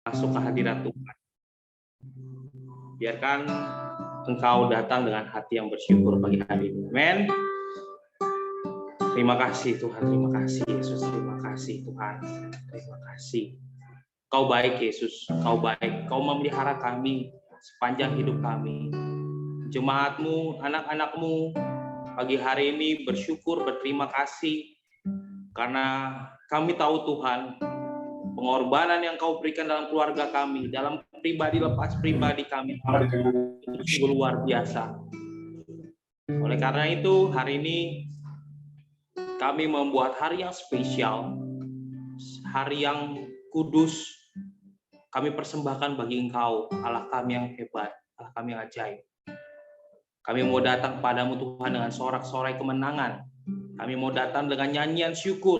masuk ke hadirat Tuhan. Biarkan Engkau datang dengan hati yang bersyukur pagi hari ini. Amin. Terima kasih Tuhan, terima kasih Yesus, terima kasih Tuhan, terima kasih. Kau baik Yesus, Kau baik, Kau memelihara kami sepanjang hidup kami. Jemaat-Mu, anak-anak-Mu pagi hari ini bersyukur, berterima kasih karena kami tahu Tuhan pengorbanan yang Kau berikan dalam keluarga kami, dalam pribadi lepas pribadi kami itu luar biasa. Oleh karena itu hari ini kami membuat hari yang spesial, hari yang kudus. Kami persembahkan bagi Engkau, Allah kami yang hebat, Allah kami yang ajaib. Kami mau datang padamu Tuhan dengan sorak-sorai kemenangan. Kami mau datang dengan nyanyian syukur.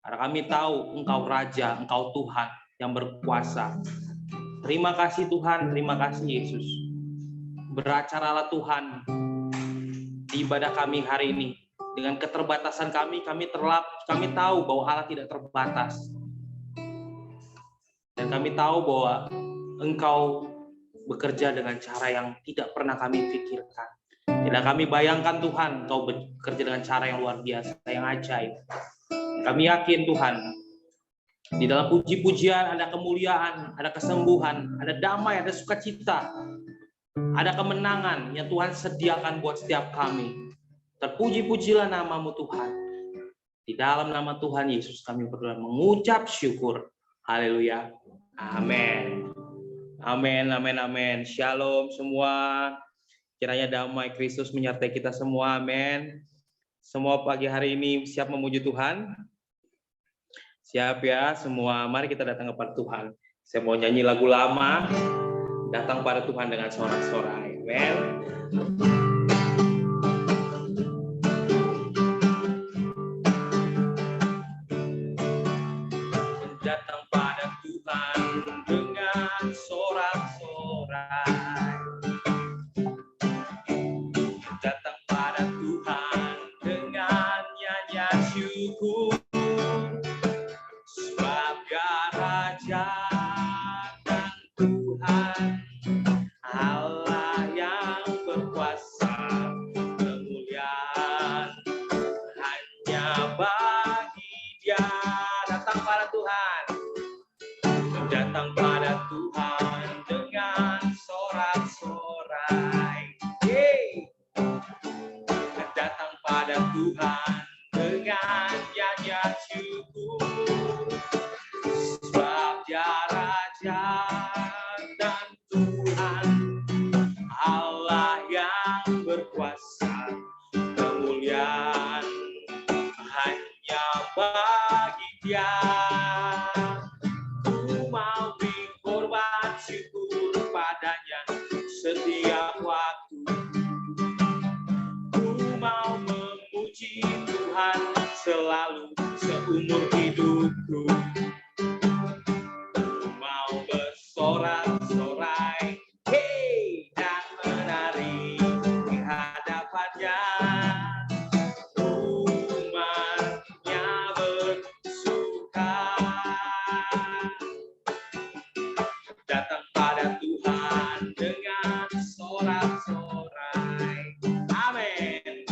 Karena kami tahu Engkau Raja, Engkau Tuhan yang berkuasa. Terima kasih Tuhan, terima kasih Yesus. Beracaralah Tuhan di ibadah kami hari ini. Dengan keterbatasan kami tahu bahwa Allah tidak terbatas. Dan kami tahu bahwa Engkau bekerja dengan cara yang tidak pernah kami pikirkan. Tidak kami bayangkan Tuhan, Engkau bekerja dengan cara yang luar biasa, yang ajaib. Kami yakin Tuhan, di dalam puji-pujian ada kemuliaan, ada kesembuhan, ada damai, ada sukacita, ada kemenangan yang Tuhan sediakan buat setiap kami. Terpuji-pujilah nama-Mu Tuhan. Di dalam nama Tuhan Yesus kami berdoa mengucap syukur. Haleluya. Amin. Amin, amin, amin. Shalom semua. Kiranya damai Kristus menyertai kita semua. Amin. Semua pagi hari ini siap memuji Tuhan? Siap ya semua. Mari kita datang kepada Tuhan. Saya mau nyanyi lagu lama. Datang pada Tuhan dengan sorak-sorai. Amin. Datang pada Tuhan dengan sorak-sorai. Datang pada Tuhan dengan nyanyian syukur. Sebab Dia Raja dan Tuhan, Allah yang berkuasa, kemuliaan hanya bagi Dia. Datang pada Tuhan, datang pada Tuhan dengan sorak-sorai. Datang pada Tuhan dengan nyanyian syukur. Sebab Dia Raja dan Tuhan, Allah yang berkuasa, kemuliaan hanya bagi Dia. Ku mau berkorban syukur padanya setiap waktu. Ku mau memuji Tuhan selalu seumur hidupku. Ku mau bersorak-sorai, dan menari di hadapannya. Umatnya bersuka. Datang pada Tuhan dengan sorak-sorai. Amin.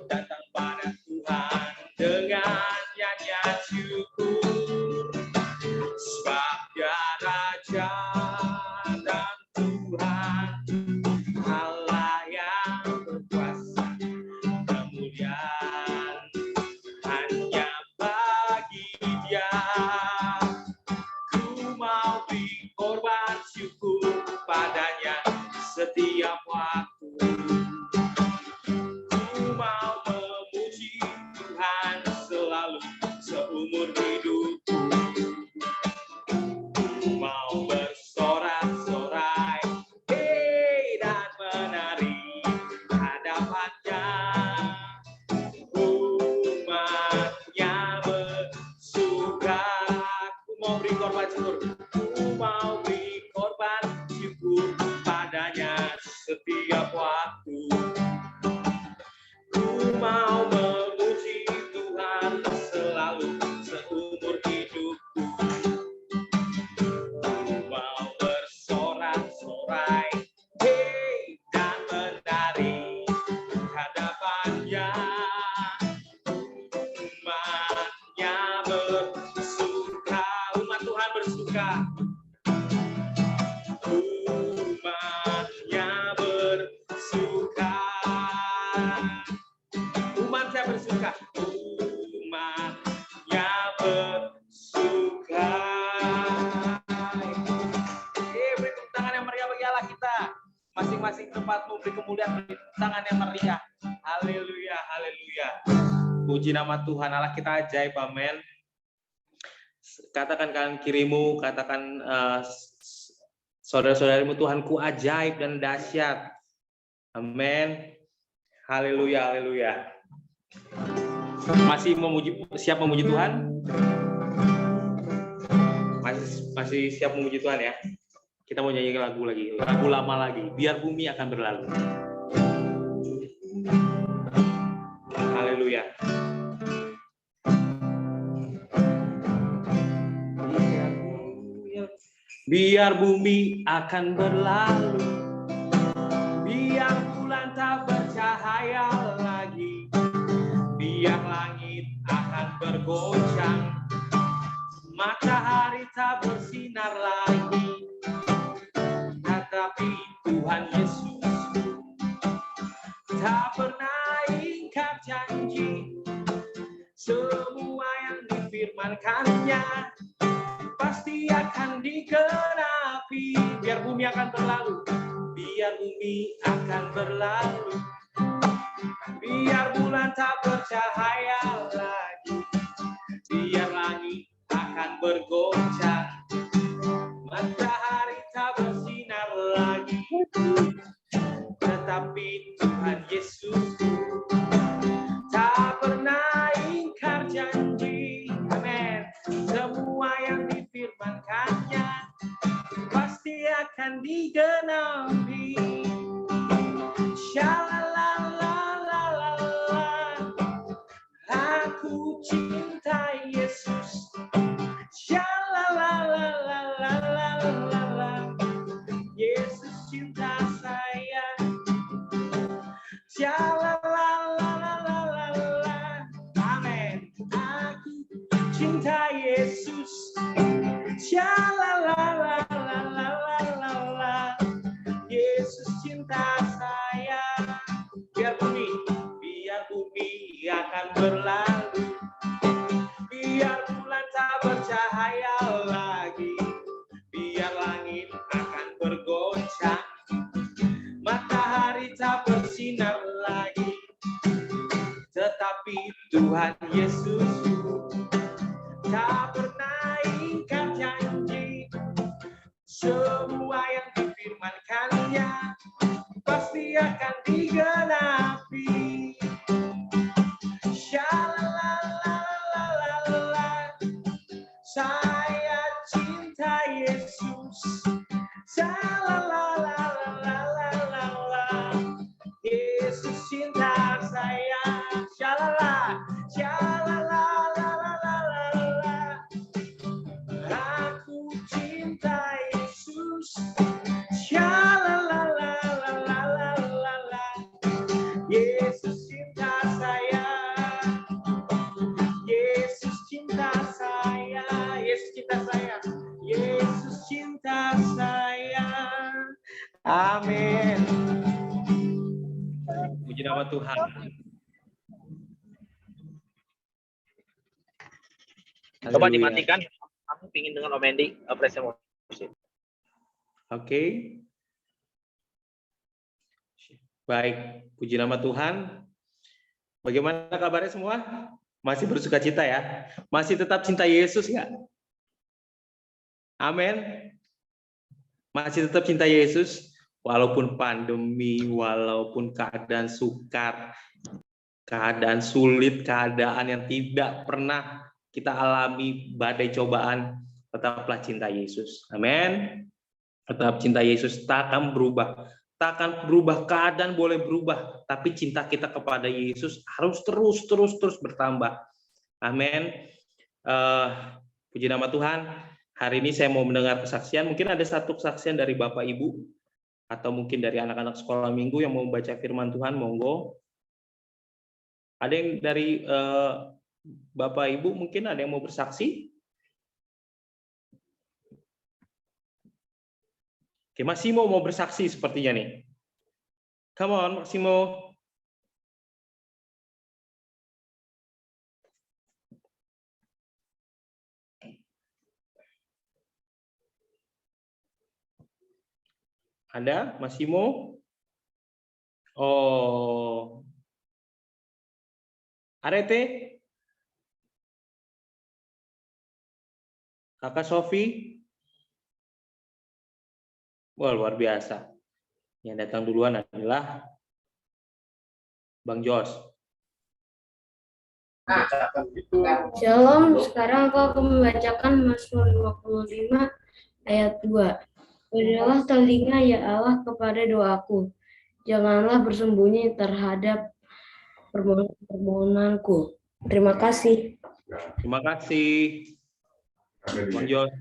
Datang pada Tuhan dengan nyanyian syukur. Sebab Dia Raja dan Tuhan, Allah yang berkuasa, kemuliaan hanya bagi Dia. Ku mau berkorban syukur padanya setiap waktu. Ku mau memuji Tuhan selalu seumur hidupku. Ku mau bersorak-sorai, dan menari hadapannya. Umatnya bersuka. Ku mau beri korban syukur. Ku mau beri korban syukur padanya setiap waktu. Ku mau memuji Tuhan selalu seumur hidupku. bersuka. Umatnya bersuka. Umatnya bersuka. Umatnya bersuka. Beri tepuk tangan yang meriah bagi Allah kita. Masing-masing tempatmu beri kemuliaan, beri tangan yang meriah. Haleluya, haleluya. Puji nama Tuhan Allah kita ajaib, amin. Katakan kanan kirimu, katakan saudara-saudarimu, Tuhanku ajaib dan dahsyat. Amin. Haleluya, haleluya. Masih siap memuji Tuhan? Masih siap memuji Tuhan ya? Kita mau nyanyi lagu lagi, lagu lama lagi. Biar bumi akan berlalu. Haleluya. Biar bumi akan berlalu, biar bulan tak bercahaya lagi, biar langit akan bergoncang, matahari tak bersinar lagi. Tetapi Tuhan Yesus tak pernah ingkar janji, semua yang difirmankannya pasti akan digenapi. Biar bumi akan berlalu, biar bumi akan berlalu, biar bulan tak bercahaya lagi, biar langit akan bergoncang, matahari tak bersinar lagi. Tetapi Tuhan Yesus tak pernah ingkar janji. Amin. Semua yang difirmankannya pasti akan digenapi. Shalalalalala, aku cinta Yesus. Shalalalalala, Yesus cinta saya. Shalalalalala, amin. Aku cinta Yesus. Shalalalalala, Yesus cinta saya. Biar bumi akan berlalu, biar bulan tak bercahaya lagi, biar langit akan bergoncang, matahari tak bersinar lagi. Tetapi Tuhan Yesus tak pernah ingkar janji, semua yang difirmankannya pasti akan digenapi. Shalalalalala, saya cinta Yesus. Shalalalalala, Yesus cinta saya. Shalala, shalalalalala, aku cinta Yesus. Shalalalalala, Yesus cinta saya. Yesus cinta saya. Yesus cinta saya. Yesus cinta saya. Amin. Puji nama Tuhan. Coba dimatikan. Aku ingin dengan Om Endi press musik. Oke. Baik, puji nama Tuhan. Bagaimana kabarnya semua? Masih bersuka cita ya? Masih tetap cinta Yesus ya? Amin. Masih tetap cinta Yesus walaupun pandemi, walaupun keadaan sukar, keadaan sulit, keadaan yang tidak pernah kita alami, badai cobaan, tetaplah cinta Yesus. Amin. Tetap cinta Yesus, tak akan berubah. Tak akan berubah, keadaan boleh berubah, tapi cinta kita kepada Yesus harus terus bertambah. Amin. Puji nama Tuhan. Hari ini saya mau mendengar kesaksian. Mungkin ada satu kesaksian dari Bapak Ibu, atau mungkin dari anak-anak sekolah minggu yang mau membaca firman Tuhan, monggo. Ada yang dari Bapak Ibu mungkin ada yang mau bersaksi? Oke, Massimo mau bersaksi sepertinya nih. Come on, Massimo. Ada, Massimo? Oh, Arete? Kakak Sofi? Wah, luar biasa. Yang datang duluan adalah Bang Jos. Shalom, sekarang aku akan membacakan Mazmur 55 ayat 2. Berilah telinga ya Allah kepada doaku. Janganlah bersembunyi terhadap permohonanku. Terima kasih. Terima kasih, Bang Jos.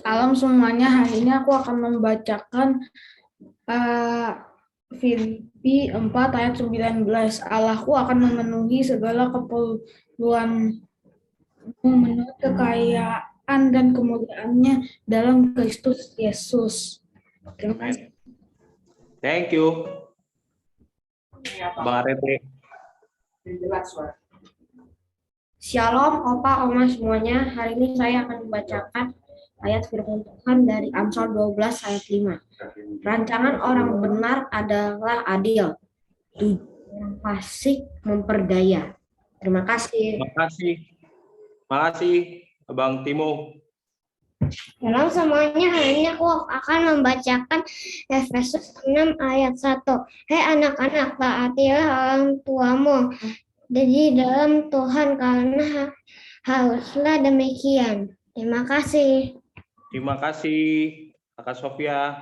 Salam semuanya, hari ini aku akan membacakan Filipi 4 ayat 19. Allahku akan memenuhi segala keperluanmu menurut kekayaan dan kemuliaannya dalam Kristus Yesus. Terima kasih. Thank you, Bang Arete. Shalom, Opa, Oma semuanya. Hari ini saya akan membacakan ayat firman Tuhan dari Amsal 12 ayat 5. Rancangan orang benar adalah adil. Tujuan orang fasik memperdaya. Terima kasih. Terima kasih. Terima kasih, Bang Timo. Shalom semuanya, hari ini aku akan membacakan Efesus 6 ayat 1. Hei anak-anak, taatilah orang tuamu di dalam Tuhan, karena haruslah demikian. Terima kasih. Terima kasih, Kakak Sofia.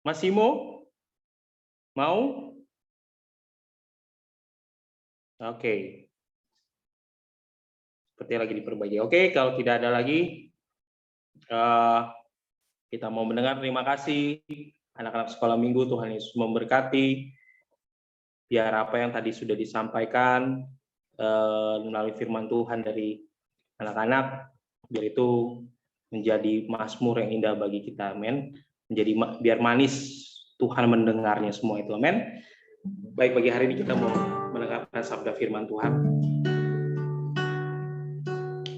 Massimo? Mau? Oke. Seperti lagi diperbaiki. Oke, kalau tidak ada lagi, kita mau mendengar. Terima kasih anak-anak sekolah minggu. Tuhan Yesus memberkati. Biar apa yang tadi sudah disampaikan melalui firman Tuhan dari anak-anak, biar itu menjadi mazmur yang indah bagi kita, amin. Biar manis Tuhan mendengarnya semua itu, amin. Baik, pagi hari ini kita mau mendengarkan sabda firman Tuhan.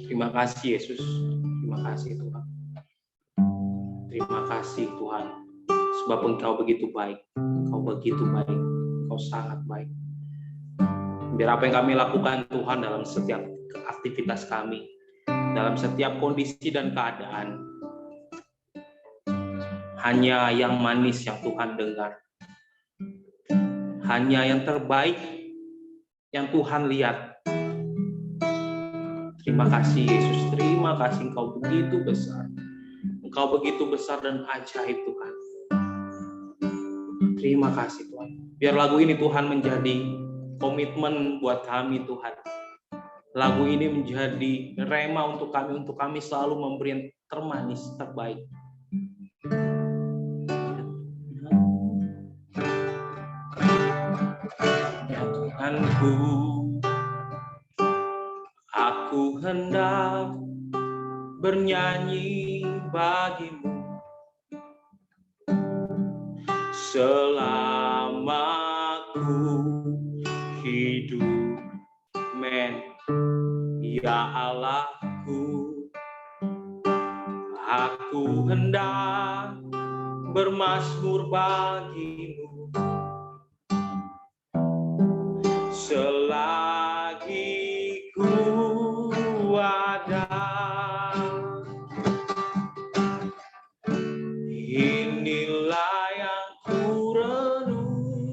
Terima kasih Yesus, terima kasih Tuhan. Terima kasih Tuhan, sebab Engkau begitu baik, Engkau begitu baik, Engkau sangat baik. Biar apa yang kami lakukan Tuhan dalam setiap aktivitas kami, dalam setiap kondisi dan keadaan, hanya yang manis yang Tuhan dengar, hanya yang terbaik yang Tuhan lihat. Terima kasih Yesus, terima kasih Engkau begitu besar. Engkau begitu besar dan ajaib Tuhan. Terima kasih Tuhan. Biar lagu ini Tuhan menjadi komitmen buat kami Tuhan. Lagu ini menjadi rema untuk kami selalu memberi yang termanis, terbaik. Ya Tuhanku, aku hendak bernyanyi bagimu selama ku hidup, men. Ya Allahku, aku hendak bermazmur bagimu selagi ku ada. Inilah yang ku renungkan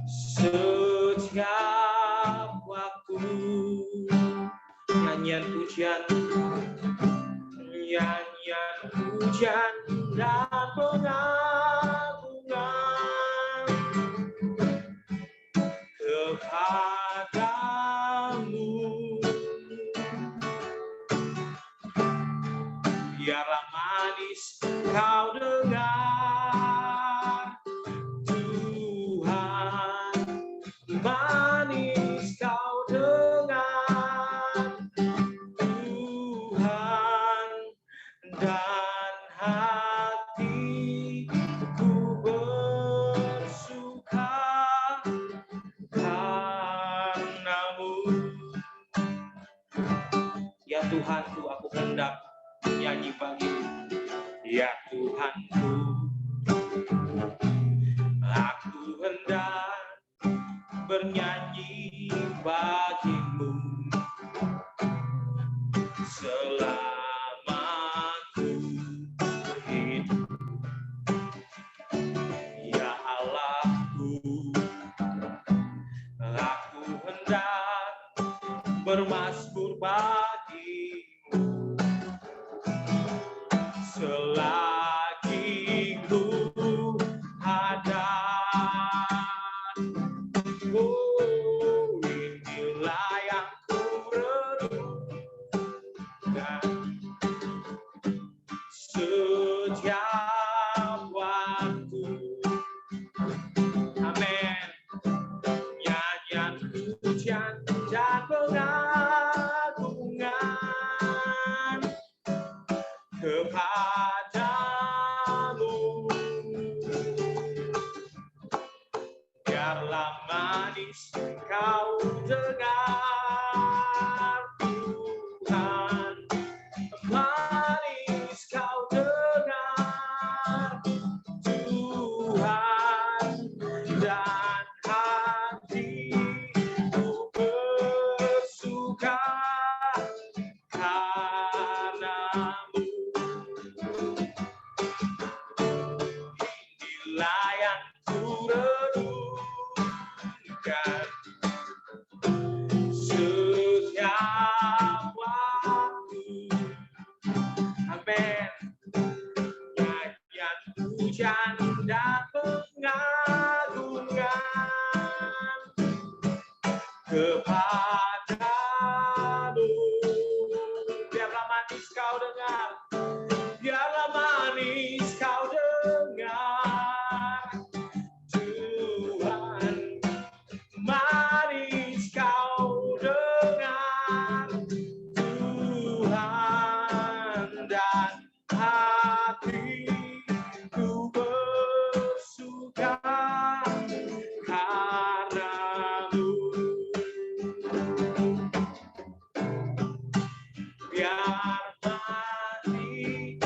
setiap waktu. Nyanyian pujian dan pengagungan kepadamu. Biarlah manis kau dengar, Tuhan. Tuhanku, aku hendak nyanyi bagimu. Ya Tuhanku, aku hendak bernyanyi bagimu selama ku hidup. Ya Allahku, aku hendak bermasmur bagimu selagi ku ada. Oh, inilah yang ku renungkan setiap waktu. Amin. Nyanyian pujian dan pengagungan kepadamu. Biarlah manis kau dengar, Tuhan, manis kau dengar, Tuhan, dan hatiku bersuka karenamu. Inilah yang ku renungkan setiap waktu. Amin. Nyanyian pujian dan pengagungan kepadamu. Biarlah manis kau dengar, biarlah manis kau dengar, Tuhan, manis kau dengar, Tuhan, dan hatiku bersuka karenamu. Biar hatiku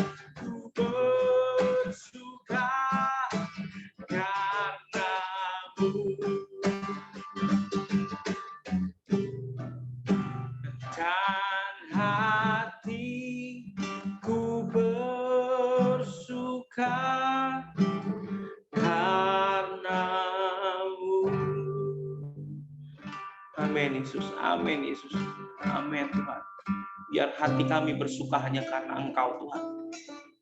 bersuka karenamu. Dan hatiku bersuka karenamu. Amin Yesus, amin Yesus, amin Tuhan. Biar hati kami bersuka hanya karena Engkau Tuhan.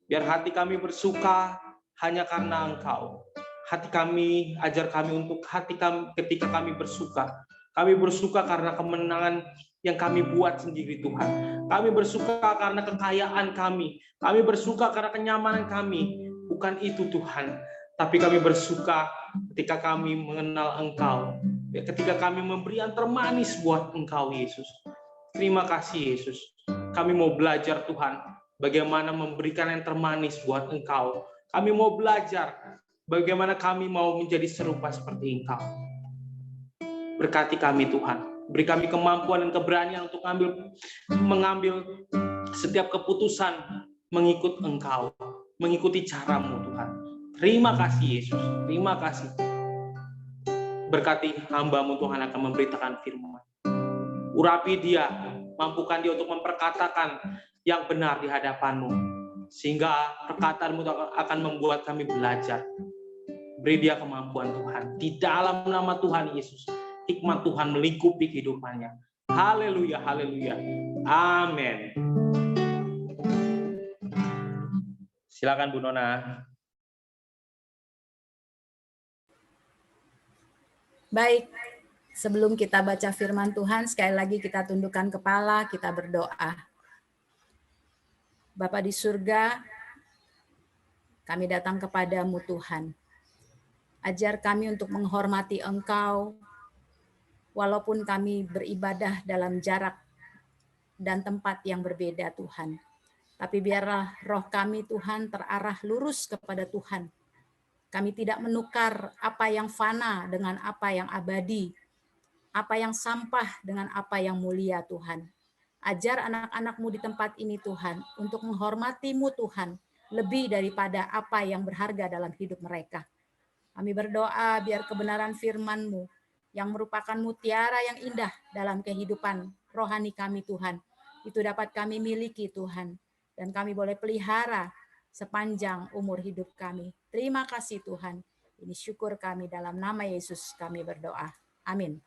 Biar hati kami bersuka hanya karena Engkau. Hati kami, ajar kami untuk hati kami ketika kami bersuka. Kami bersuka karena kemenangan yang kami buat sendiri Tuhan. Kami bersuka karena kekayaan kami. Kami bersuka karena kenyamanan kami. Bukan itu Tuhan. Tapi kami bersuka ketika kami mengenal Engkau. Ketika kami memberi yang termanis buat Engkau Yesus. Terima kasih Yesus. Kami mau belajar Tuhan. Bagaimana memberikan yang termanis buat Engkau. Kami mau belajar bagaimana kami mau menjadi serupa seperti Engkau. Berkati kami Tuhan. Beri kami kemampuan dan keberanian untuk mengambil setiap keputusan mengikut Engkau. Mengikuti caramu Tuhan. Terima kasih Yesus. Terima kasih. Berkati hamba-Mu Tuhan akan memberitakan firman. Urapi dia. Mampukan dia untuk memperkatakan yang benar di hadapan-Mu. Sehingga perkataan-Mu akan membuat kami belajar. Beri dia kemampuan Tuhan. Di dalam nama Tuhan Yesus. Hikmat Tuhan melingkupi kehidupannya. Haleluya, haleluya. Amin. Silakan Bu Nona. Baik, sebelum kita baca firman Tuhan, sekali lagi kita tundukkan kepala, kita berdoa. Bapa di surga, kami datang kepadamu Tuhan. Ajar kami untuk menghormati Engkau, walaupun kami beribadah dalam jarak dan tempat yang berbeda Tuhan. Tapi biarlah roh kami Tuhan terarah lurus kepada Tuhan. Kami tidak menukar apa yang fana dengan apa yang abadi, apa yang sampah dengan apa yang mulia Tuhan. Ajar anak-anak-Mu di tempat ini Tuhan, untuk menghormati-Mu Tuhan, lebih daripada apa yang berharga dalam hidup mereka. Kami berdoa biar kebenaran firman-Mu, yang merupakan mutiara yang indah dalam kehidupan rohani kami Tuhan, itu dapat kami miliki Tuhan, dan kami boleh pelihara sepanjang umur hidup kami. Terima kasih Tuhan. Ini syukur kami dalam nama Yesus kami berdoa. Amin.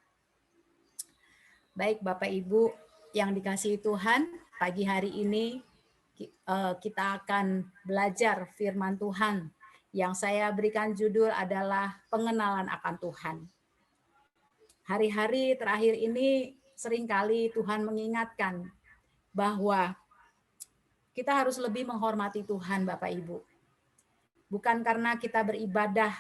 Baik Bapak Ibu yang dikasihi Tuhan, pagi hari ini kita akan belajar firman Tuhan. Yang saya berikan judul adalah pengenalan akan Tuhan. Hari-hari terakhir ini seringkali Tuhan mengingatkan bahwa kita harus lebih menghormati Tuhan Bapak Ibu. Bukan karena kita beribadah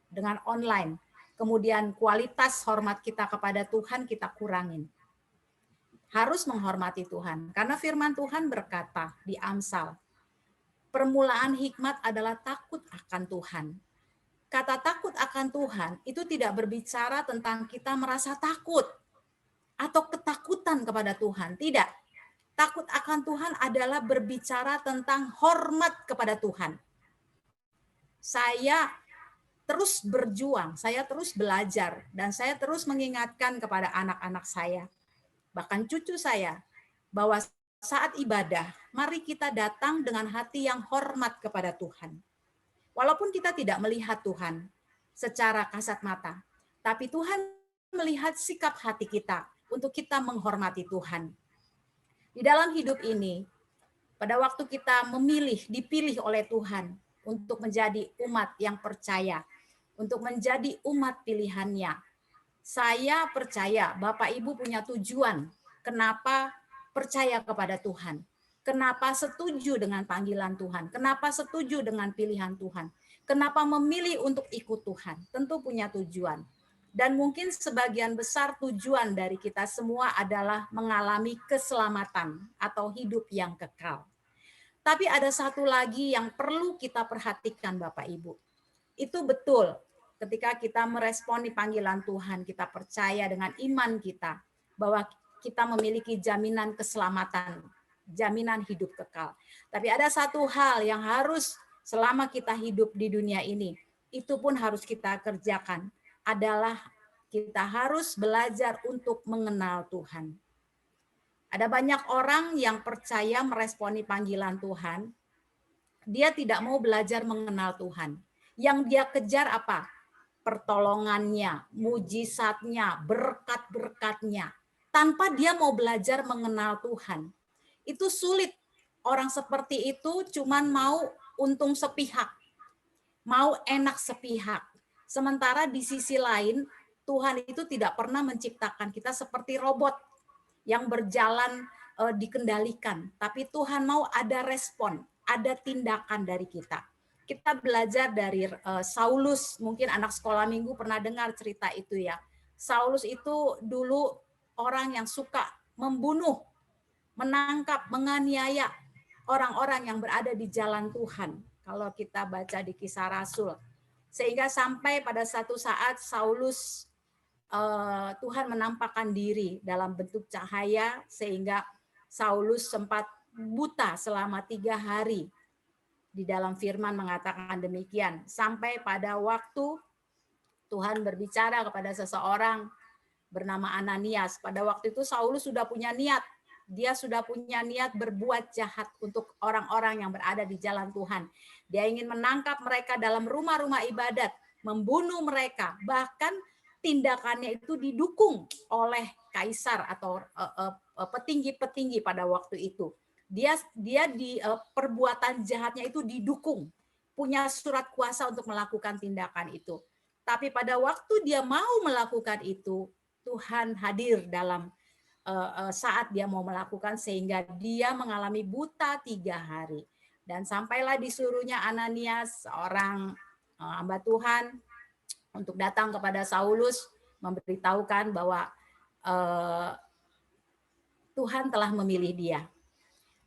dengan online, kemudian kualitas hormat kita kepada Tuhan kita kurangin. Harus menghormati Tuhan, karena firman Tuhan berkata di Amsal, permulaan hikmat adalah takut akan Tuhan. Kata takut akan Tuhan itu tidak berbicara tentang kita merasa takut atau ketakutan kepada Tuhan. Tidak. Takut akan Tuhan adalah berbicara tentang hormat kepada Tuhan. Saya terus berjuang, saya terus belajar, dan saya terus mengingatkan kepada anak-anak saya, bahkan cucu saya, bahwa saat ibadah, mari kita datang dengan hati yang hormat kepada Tuhan. Walaupun kita tidak melihat Tuhan secara kasat mata, tapi Tuhan melihat sikap hati kita untuk kita menghormati Tuhan. Di dalam hidup ini, pada waktu kita dipilih oleh Tuhan untuk menjadi umat yang percaya, untuk menjadi umat pilihannya. Saya percaya Bapak Ibu punya tujuan kenapa percaya kepada Tuhan. Kenapa setuju dengan panggilan Tuhan? Kenapa setuju dengan pilihan Tuhan? Kenapa memilih untuk ikut Tuhan? Tentu punya tujuan. Dan mungkin sebagian besar tujuan dari kita semua adalah mengalami keselamatan atau hidup yang kekal. Tapi ada satu lagi yang perlu kita perhatikan Bapak Ibu. Itu betul ketika kita meresponi panggilan Tuhan, kita percaya dengan iman kita bahwa kita memiliki jaminan keselamatan, jaminan hidup kekal. Tapi ada satu hal yang harus selama kita hidup di dunia ini, itu pun harus kita kerjakan, adalah kita harus belajar untuk mengenal Tuhan. Ada banyak orang yang percaya meresponi panggilan Tuhan, dia tidak mau belajar mengenal Tuhan. Yang dia kejar apa? Pertolongannya, mujizatnya, berkat-berkatnya. Tanpa dia mau belajar mengenal Tuhan. Itu sulit. Orang seperti itu cuman mau untung sepihak. Mau enak sepihak. Sementara di sisi lain, Tuhan itu tidak pernah menciptakan kita seperti robot yang berjalan dikendalikan. Tapi Tuhan mau ada respon, ada tindakan dari kita. Kita belajar dari Saulus, mungkin anak sekolah minggu pernah dengar cerita itu ya. Saulus itu dulu orang yang suka membunuh, menangkap, menganiaya orang-orang yang berada di jalan Tuhan. Kalau kita baca di Kisah Rasul. Sehingga sampai pada satu saat Saulus, Tuhan menampakkan diri dalam bentuk cahaya sehingga Saulus sempat buta selama 3 hari. Di dalam firman mengatakan demikian. Sampai pada waktu Tuhan berbicara kepada seseorang bernama Ananias. Pada waktu itu Saulus sudah punya niat. Dia sudah punya niat berbuat jahat untuk orang-orang yang berada di jalan Tuhan. Dia ingin menangkap mereka dalam rumah-rumah ibadat, membunuh mereka, bahkan tindakannya itu didukung oleh kaisar atau petinggi-petinggi pada waktu itu. Dia di perbuatan jahatnya itu didukung, punya surat kuasa untuk melakukan tindakan itu. Tapi pada waktu dia mau melakukan itu, Tuhan hadir dalam saat dia mau melakukan sehingga dia mengalami buta 3 hari. Dan sampailah disuruhnya Ananias, seorang hamba Tuhan, untuk datang kepada Saulus, memberitahukan bahwa Tuhan telah memilih dia.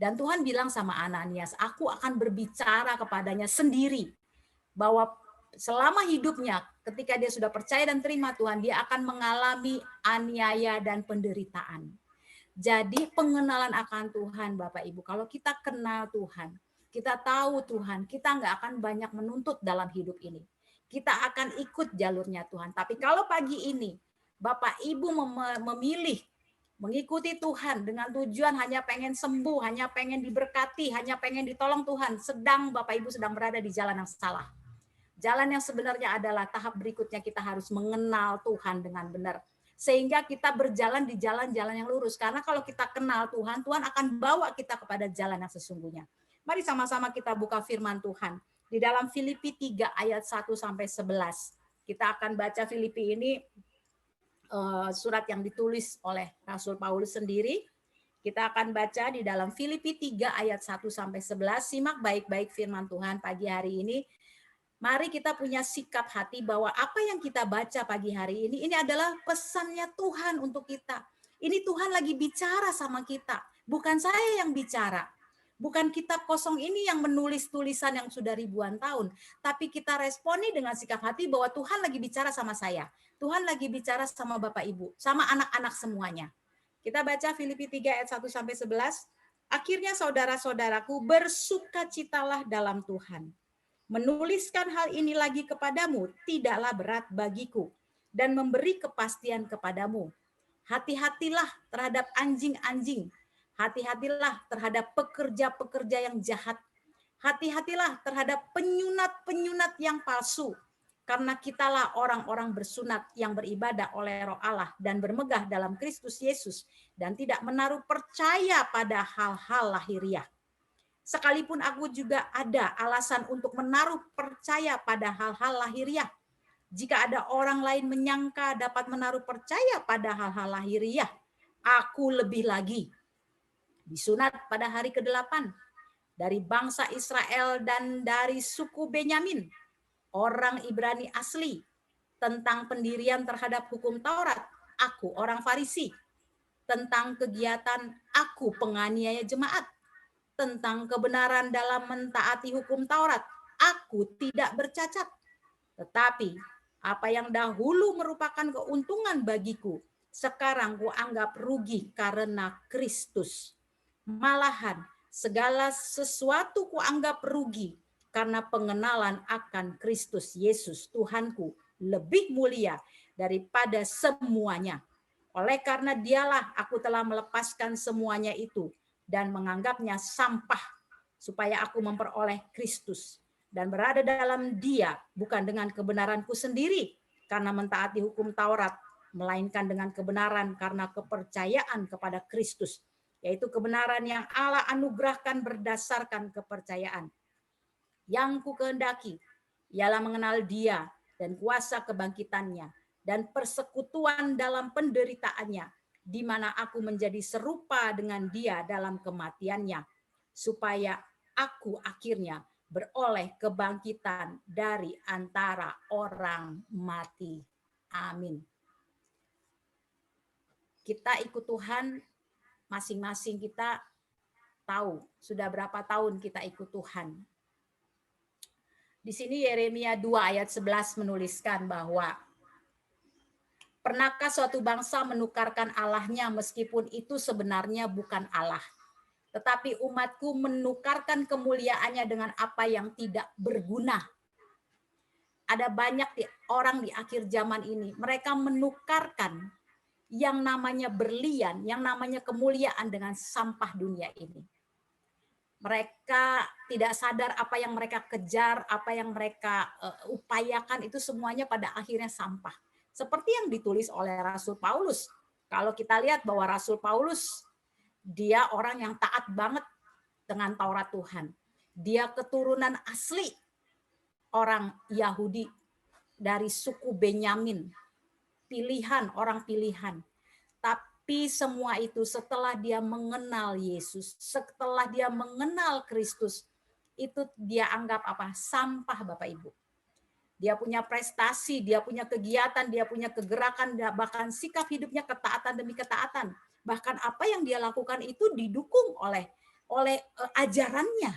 Dan Tuhan bilang sama Ananias, aku akan berbicara kepadanya sendiri, bahwa selama hidupnya, ketika dia sudah percaya dan terima Tuhan, dia akan mengalami aniaya dan penderitaan. Jadi pengenalan akan Tuhan Bapak Ibu, kalau kita kenal Tuhan, kita tahu Tuhan, kita nggak akan banyak menuntut dalam hidup ini. Kita akan ikut jalurnya Tuhan. Tapi kalau pagi ini Bapak Ibu memilih mengikuti Tuhan dengan tujuan hanya pengen sembuh, hanya pengen diberkati, hanya pengen ditolong Tuhan, sedang Bapak Ibu sedang berada di jalan yang salah. Jalan yang sebenarnya adalah tahap berikutnya kita harus mengenal Tuhan dengan benar. Sehingga kita berjalan di jalan-jalan yang lurus. Karena kalau kita kenal Tuhan, Tuhan akan bawa kita kepada jalan yang sesungguhnya. Mari sama-sama kita buka firman Tuhan. Di dalam Filipi 3 ayat 1 sampai 11. Kita akan baca Filipi ini surat yang ditulis oleh Rasul Paulus sendiri. Kita akan baca di dalam Filipi 3 ayat 1 sampai 11. Simak baik-baik firman Tuhan pagi hari ini. Mari kita punya sikap hati bahwa apa yang kita baca pagi hari ini adalah pesannya Tuhan untuk kita. Ini Tuhan lagi bicara sama kita. Bukan saya yang bicara. Bukan kitab kosong ini yang menulis tulisan yang sudah ribuan tahun. Tapi kita responi dengan sikap hati bahwa Tuhan lagi bicara sama saya. Tuhan lagi bicara sama Bapak Ibu. Sama anak-anak semuanya. Kita baca Filipi 3 ayat 1 sampai 11. Akhirnya saudara-saudaraku, bersukacitalah dalam Tuhan. Menuliskan hal ini lagi kepadamu tidaklah berat bagiku dan memberi kepastian kepadamu. Hati-hatilah terhadap anjing-anjing. Hati-hatilah terhadap pekerja-pekerja yang jahat. Hati-hatilah terhadap penyunat-penyunat yang palsu. Karena kitalah orang-orang bersunat yang beribadah oleh Roh Allah dan bermegah dalam Kristus Yesus dan tidak menaruh percaya pada hal-hal lahiriah. Sekalipun aku juga ada alasan untuk menaruh percaya pada hal-hal lahiriah. Jika ada orang lain menyangka dapat menaruh percaya pada hal-hal lahiriah, aku lebih lagi. Disunat pada hari ke-8 dari bangsa Israel dan dari suku Benyamin, orang Ibrani asli, tentang pendirian terhadap hukum Taurat, aku orang Farisi, tentang kegiatan aku penganiaya jemaat, tentang kebenaran dalam mentaati hukum Taurat, aku tidak bercacat. Tetapi apa yang dahulu merupakan keuntungan bagiku, sekarang kuanggap rugi karena Kristus. Malahan segala sesuatu kuanggap rugi karena pengenalan akan Kristus Yesus Tuhanku lebih mulia daripada semuanya. Oleh karena dialah aku telah melepaskan semuanya itu dan menganggapnya sampah supaya aku memperoleh Kristus dan berada dalam Dia bukan dengan kebenaranku sendiri karena mentaati hukum Taurat, melainkan dengan kebenaran karena kepercayaan kepada Kristus, yaitu kebenaran yang Allah anugerahkan berdasarkan kepercayaan. Yang ku kehendaki ialah mengenal Dia dan kuasa kebangkitannya dan persekutuan dalam penderitaannya, di mana aku menjadi serupa dengan Dia dalam kematiannya, supaya aku akhirnya beroleh kebangkitan dari antara orang mati. Amin. Kita ikut Tuhan, masing-masing kita tahu sudah berapa tahun kita ikut Tuhan. Di sini Yeremia 2 ayat 11 menuliskan bahwa pernahkah suatu bangsa menukarkan Allahnya meskipun itu sebenarnya bukan Allah? Tetapi umatku menukarkan kemuliaannya dengan apa yang tidak berguna. Ada banyak orang di akhir zaman ini, mereka menukarkan yang namanya berlian, yang namanya kemuliaan dengan sampah dunia ini. Mereka tidak sadar apa yang mereka kejar, apa yang mereka upayakan itu semuanya pada akhirnya sampah. Seperti yang ditulis oleh Rasul Paulus. Kalau kita lihat bahwa Rasul Paulus, dia orang yang taat banget dengan Taurat Tuhan. Dia keturunan asli orang Yahudi dari suku Benyamin. Pilihan, orang pilihan. Tapi semua itu setelah dia mengenal Yesus, setelah dia mengenal Kristus, itu dia anggap apa? Sampah, Bapak Ibu. Dia punya prestasi, dia punya kegiatan, dia punya kegerakan, bahkan sikap hidupnya ketaatan demi ketaatan. Bahkan apa yang dia lakukan itu didukung oleh ajarannya,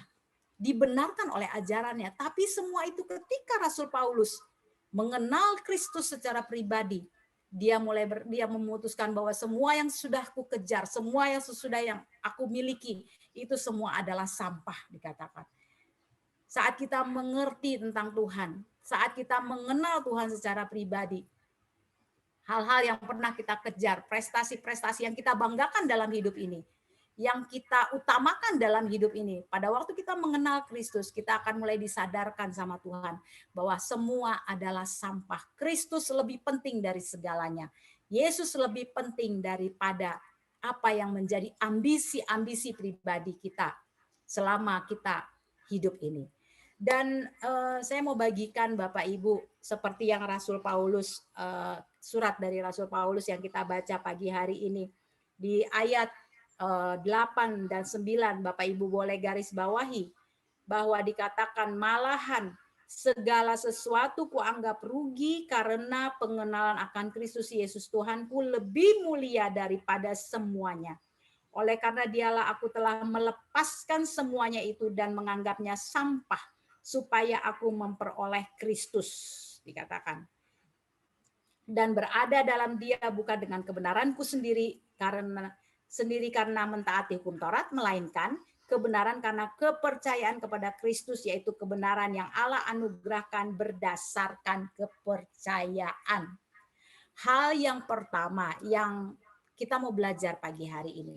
dibenarkan oleh ajarannya. Tapi semua itu ketika Rasul Paulus mengenal Kristus secara pribadi, dia memutuskan bahwa semua yang sudah aku kejar, semua yang sesudah yang aku miliki, itu semua adalah sampah, dikatakan. Saat kita mengerti tentang Tuhan, saat kita mengenal Tuhan secara pribadi, hal-hal yang pernah kita kejar, prestasi-prestasi yang kita banggakan dalam hidup ini, yang kita utamakan dalam hidup ini, pada waktu kita mengenal Kristus, kita akan mulai disadarkan sama Tuhan bahwa semua adalah sampah. Kristus lebih penting dari segalanya. Yesus lebih penting daripada apa yang menjadi ambisi-ambisi pribadi kita selama kita hidup ini. Dan saya mau bagikan Bapak Ibu seperti yang Rasul Paulus, surat dari Rasul Paulus yang kita baca pagi hari ini di ayat 8 dan 9, Bapak Ibu boleh garis bawahi bahwa dikatakan malahan segala sesuatu kuanggap rugi karena pengenalan akan Kristus Yesus Tuhanku lebih mulia daripada semuanya. Oleh karena dialah aku telah melepaskan semuanya itu dan menganggapnya sampah supaya aku memperoleh Kristus, dikatakan. Dan berada dalam dia bukan dengan kebenaranku sendiri karena mentaati hukum Taurat, melainkan kebenaran karena kepercayaan kepada Kristus, yaitu kebenaran yang Allah anugerahkan berdasarkan kepercayaan. Hal yang pertama yang kita mau belajar pagi hari ini,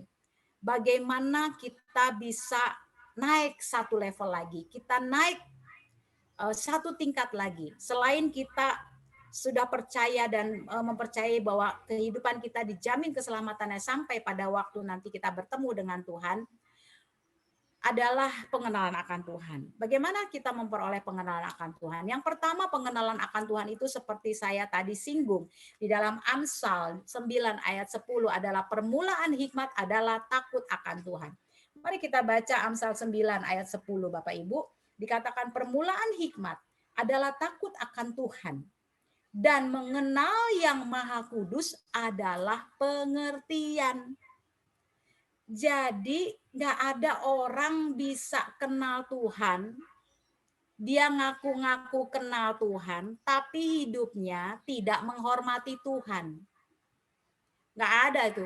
bagaimana kita bisa naik satu level lagi, kita naik satu tingkat lagi. Selain kita sudah percaya dan mempercayai bahwa kehidupan kita dijamin keselamatannya sampai pada waktu nanti kita bertemu dengan Tuhan, adalah pengenalan akan Tuhan. Bagaimana kita memperoleh pengenalan akan Tuhan? Yang pertama, pengenalan akan Tuhan itu seperti saya tadi singgung di dalam Amsal 9 ayat 10 adalah permulaan hikmat adalah takut akan Tuhan. Mari kita baca Amsal 9 ayat 10 Bapak Ibu. Dikatakan permulaan hikmat adalah takut akan Tuhan. Dan mengenal yang Maha Kudus adalah pengertian. Jadi nggak ada orang bisa kenal Tuhan, dia ngaku-ngaku kenal Tuhan, tapi hidupnya tidak menghormati Tuhan. Nggak ada itu.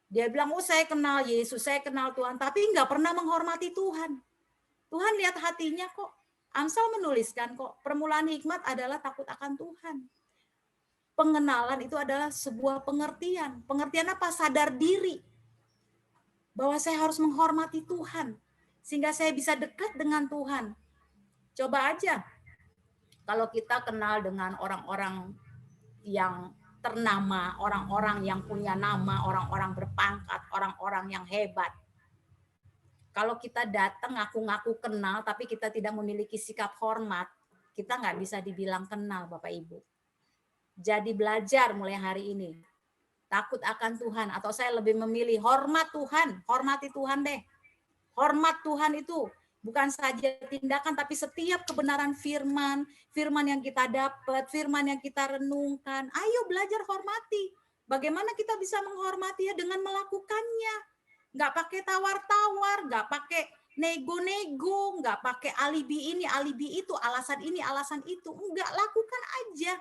Dia bilang, oh saya kenal Yesus, saya kenal Tuhan, tapi nggak pernah menghormati Tuhan. Tuhan lihat hatinya kok. Amsal menuliskan kok, permulaan hikmat adalah takut akan Tuhan. Pengenalan itu adalah sebuah pengertian. Pengertian apa? Sadar diri. Bahwa saya harus menghormati Tuhan. Sehingga saya bisa dekat dengan Tuhan. Coba aja. Kalau kita kenal dengan orang-orang yang ternama, orang-orang yang punya nama, orang-orang berpangkat, orang-orang yang hebat. Kalau kita datang ngaku-ngaku kenal, tapi kita tidak memiliki sikap hormat, kita nggak bisa dibilang kenal, Bapak Ibu. Jadi belajar mulai hari ini. Takut akan Tuhan, atau saya lebih memilih hormat Tuhan. Hormati Tuhan deh. Hormat Tuhan itu bukan saja tindakan, tapi setiap kebenaran firman, firman yang kita dapat, firman yang kita renungkan. Ayo belajar hormati. Bagaimana kita bisa menghormati ya dengan melakukannya. Nggak pakai tawar-tawar, nggak pakai nego-nego, nggak pakai alibi ini, alibi itu, alasan ini, alasan itu. Enggak, lakukan aja.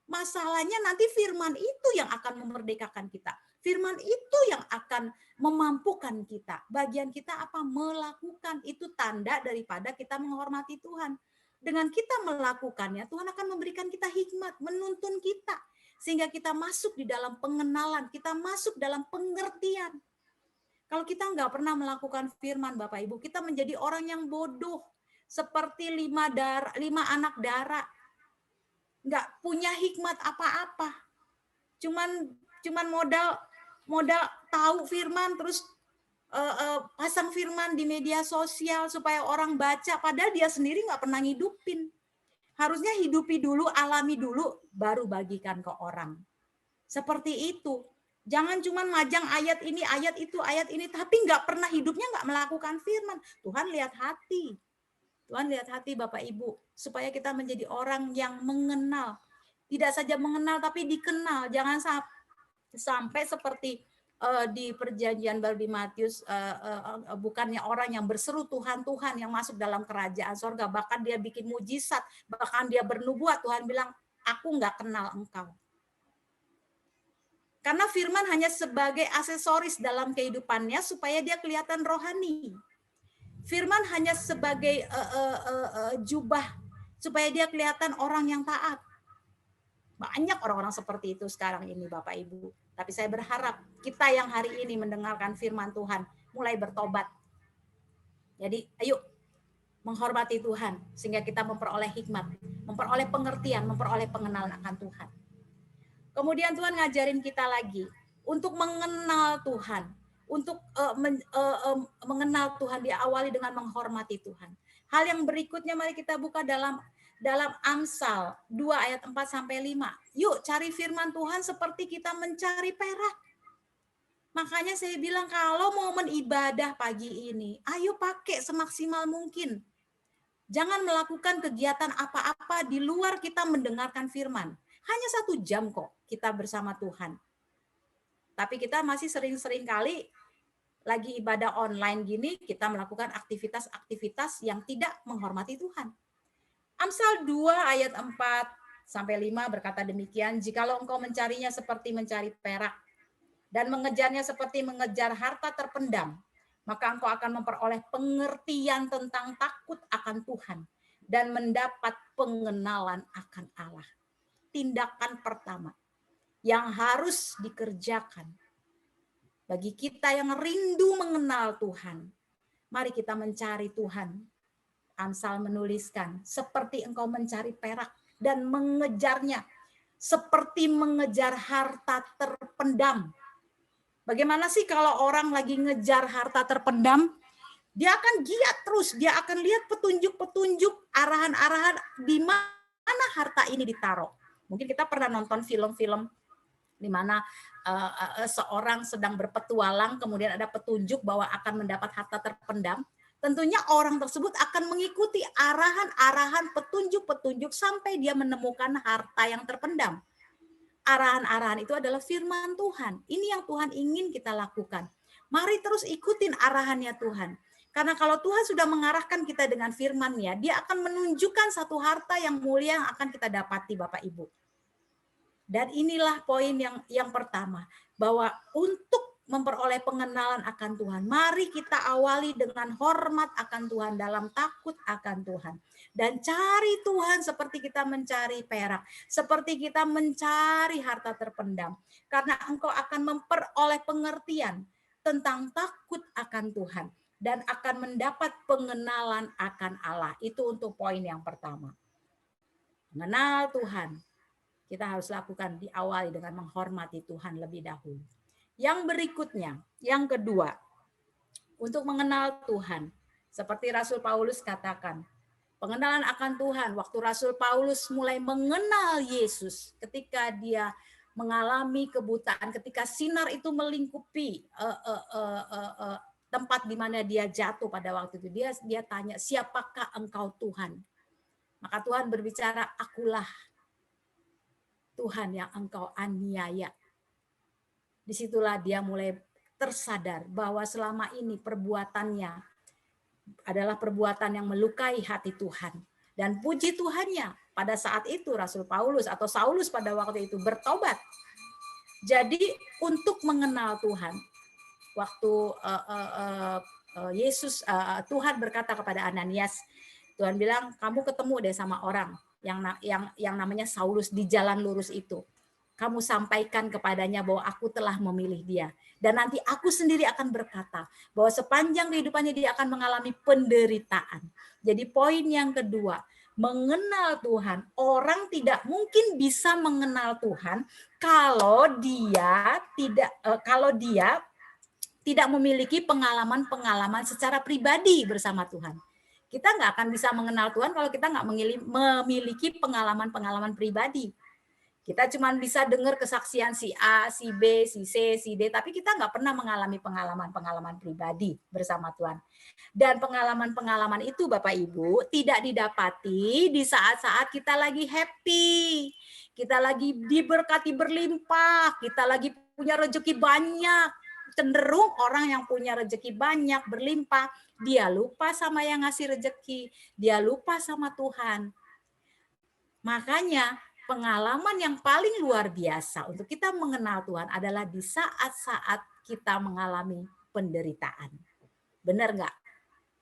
Masalahnya nanti firman itu yang akan memerdekakan kita. Firman itu yang akan memampukan kita. Bagian kita apa? Melakukan. Itu tanda daripada kita menghormati Tuhan. Dengan kita melakukannya, Tuhan akan memberikan kita hikmat, menuntun kita. Sehingga kita masuk di dalam pengenalan, kita masuk dalam pengertian. Kalau kita nggak pernah melakukan firman Bapak Ibu, kita menjadi orang yang bodoh. Seperti 5 anak dara. Nggak punya hikmat apa-apa. Cuman modal tahu firman, terus pasang firman di media sosial supaya orang baca, padahal dia sendiri nggak pernah ngidupin. Harusnya hidupi dulu, alami dulu, baru bagikan ke orang. Seperti itu. Jangan cuma majang ayat ini, ayat itu, ayat ini, tapi nggak pernah hidupnya nggak melakukan firman. Tuhan lihat hati. Tuhan lihat hati Bapak Ibu. Supaya kita menjadi orang yang mengenal. Tidak saja mengenal, tapi dikenal. Jangan sampai seperti di perjanjian baru di Matius, bukannya orang yang berseru Tuhan, Tuhan yang masuk dalam kerajaan sorga. Bahkan dia bikin mujizat, bahkan dia bernubuat. Tuhan bilang, aku nggak kenal engkau. Karena firman hanya sebagai aksesoris dalam kehidupannya supaya dia kelihatan rohani. Firman hanya sebagai jubah supaya dia kelihatan orang yang taat. Banyak orang-orang seperti itu sekarang ini Bapak Ibu. Tapi saya berharap kita yang hari ini mendengarkan firman Tuhan mulai bertobat. Jadi ayo menghormati Tuhan sehingga kita memperoleh hikmat, memperoleh pengertian, memperoleh pengenalan akan Tuhan. Kemudian Tuhan ngajarin kita lagi untuk mengenal Tuhan, untuk mengenal Tuhan diawali dengan menghormati Tuhan. Hal yang berikutnya mari kita buka dalam Amsal 2 ayat 4 sampai 5. Yuk cari firman Tuhan seperti kita mencari perak. Makanya saya bilang kalau momen ibadah pagi ini, ayo pakai semaksimal mungkin. Jangan melakukan kegiatan apa-apa di luar kita mendengarkan firman. Hanya 1 jam kok kita bersama Tuhan. Tapi kita masih sering-sering kali lagi ibadah online gini, kita melakukan aktivitas-aktivitas yang tidak menghormati Tuhan. Amsal 2 ayat 4 sampai 5 berkata demikian, jikalau engkau mencarinya seperti mencari perak dan mengejarnya seperti mengejar harta terpendam, maka engkau akan memperoleh pengertian tentang takut akan Tuhan dan mendapat pengenalan akan Allah. Tindakan pertama yang harus dikerjakan bagi kita yang rindu mengenal Tuhan. Mari kita mencari Tuhan. Amsal menuliskan, seperti engkau mencari perak dan mengejarnya, seperti mengejar harta terpendam. Bagaimana sih kalau orang lagi ngejar harta terpendam? Dia akan giat terus, dia akan lihat petunjuk-petunjuk, arahan-arahan di mana harta ini ditaruh. Mungkin kita pernah nonton film-film di mana seorang sedang berpetualang, kemudian ada petunjuk bahwa akan mendapat harta terpendam. Tentunya orang tersebut akan mengikuti arahan-arahan, petunjuk-petunjuk sampai dia menemukan harta yang terpendam. Arahan-arahan itu adalah firman Tuhan. Ini yang Tuhan ingin kita lakukan. Mari terus ikutin arahannya Tuhan. Karena kalau Tuhan sudah mengarahkan kita dengan firman-Nya, Dia akan menunjukkan satu harta yang mulia yang akan kita dapati Bapak Ibu. Dan inilah poin yang pertama, bahwa untuk memperoleh pengenalan akan Tuhan, mari kita awali dengan hormat akan Tuhan, dalam takut akan Tuhan. Dan cari Tuhan seperti kita mencari perak, seperti kita mencari harta terpendam. Karena engkau akan memperoleh pengertian tentang takut akan Tuhan dan akan mendapat pengenalan akan Allah. Itu untuk poin yang pertama. Mengenal Tuhan. Kita harus lakukan diawali dengan menghormati Tuhan lebih dahulu. Yang berikutnya, yang kedua, untuk mengenal Tuhan. Seperti Rasul Paulus katakan, pengenalan akan Tuhan. Waktu Rasul Paulus mulai mengenal Yesus, ketika dia mengalami kebutaan, ketika sinar itu melingkupi tempat di mana dia jatuh pada waktu itu, dia tanya, siapakah engkau Tuhan? Maka Tuhan berbicara, akulah Tuhan yang engkau aniaya. Disitulah dia mulai tersadar bahwa selama ini perbuatannya adalah perbuatan yang melukai hati Tuhan. Dan puji Tuhannya, pada saat itu Rasul Paulus atau Saulus pada waktu itu bertobat. Jadi untuk mengenal Tuhan, waktu Tuhan berkata kepada Ananias, Tuhan bilang, kamu ketemu deh sama orang yang namanya Saulus di jalan lurus itu. Kamu sampaikan kepadanya bahwa aku telah memilih dia. Dan nanti aku sendiri akan berkata bahwa sepanjang kehidupannya dia akan mengalami penderitaan. Jadi poin yang kedua, mengenal Tuhan. Orang tidak mungkin bisa mengenal Tuhan kalau dia tidak memiliki pengalaman-pengalaman secara pribadi bersama Tuhan. Kita nggak akan bisa mengenal Tuhan kalau kita nggak memiliki pengalaman-pengalaman pribadi. Kita cuma bisa dengar kesaksian si A, si B, si C, si D, tapi kita nggak pernah mengalami pengalaman-pengalaman pribadi bersama Tuhan. Dan pengalaman-pengalaman itu Bapak Ibu tidak didapati di saat-saat kita lagi happy, kita lagi diberkati berlimpah, kita lagi punya rezeki banyak. Cenderung orang yang punya rezeki banyak, berlimpah, dia lupa sama yang ngasih rezeki, dia lupa sama Tuhan. Makanya pengalaman yang paling luar biasa untuk kita mengenal Tuhan adalah di saat-saat kita mengalami penderitaan. Benar nggak?